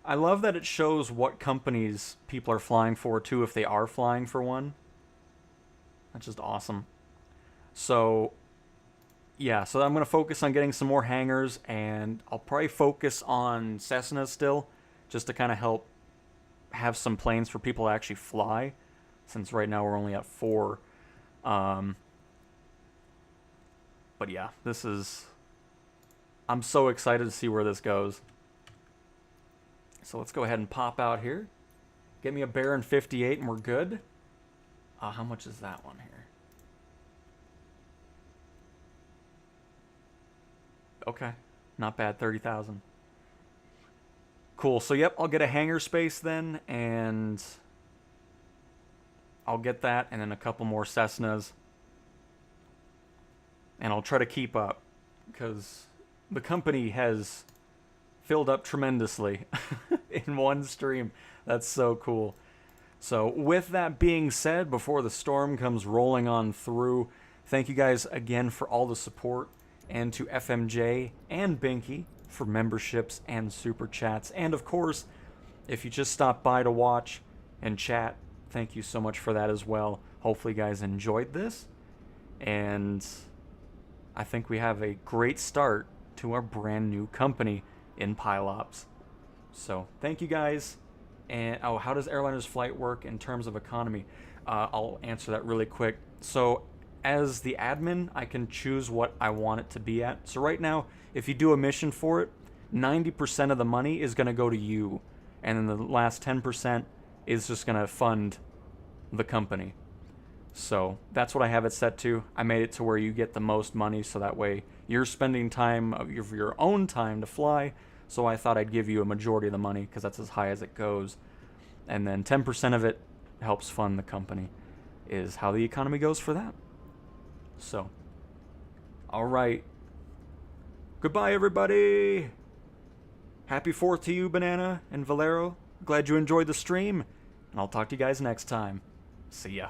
I love that it shows what companies people are flying for, too, if they are flying for one. That's just awesome. So, yeah, so I'm going to focus on getting some more hangars, and I'll probably focus on Cessna still, just to kind of help have some planes for people to actually fly, since right now we're only at 4. But yeah, this is... I'm so excited to see where this goes. So let's go ahead and pop out here. Get me a Baron 58 and we're good. How much is that one here? Okay, not bad, 30,000. Cool, so yep, I'll get a hangar space then, and I'll get that, and then a couple more Cessnas. And I'll try to keep up, because the company has filled up tremendously in one stream. That's so cool. So with that being said, before the storm comes rolling on through, thank you guys again for all the support, and to FMJ and Binky for memberships and super chats. And of course, if you just stopped by to watch and chat, thank you so much for that as well. Hopefully you guys enjoyed this, and I think we have a great start to our brand new company in Pilops. So thank you guys. And oh, how does airliners flight work in terms of economy? I'll answer that really quick. So as the admin, I can choose what I want it to be at. So right now, if you do a mission for it, 90% of the money is going to go to you, and then the last 10% is just going to fund the company. So that's what I have it set to. I made it to where you get the most money, so that way you're spending time of your own time to fly. So I thought I'd give you a majority of the money, because that's as high as it goes. And then 10% of it helps fund the company, is how the economy goes for that. So, alright. Goodbye, everybody! Happy 4th to you, Banana and Valero. Glad you enjoyed the stream, and I'll talk to you guys next time. See ya.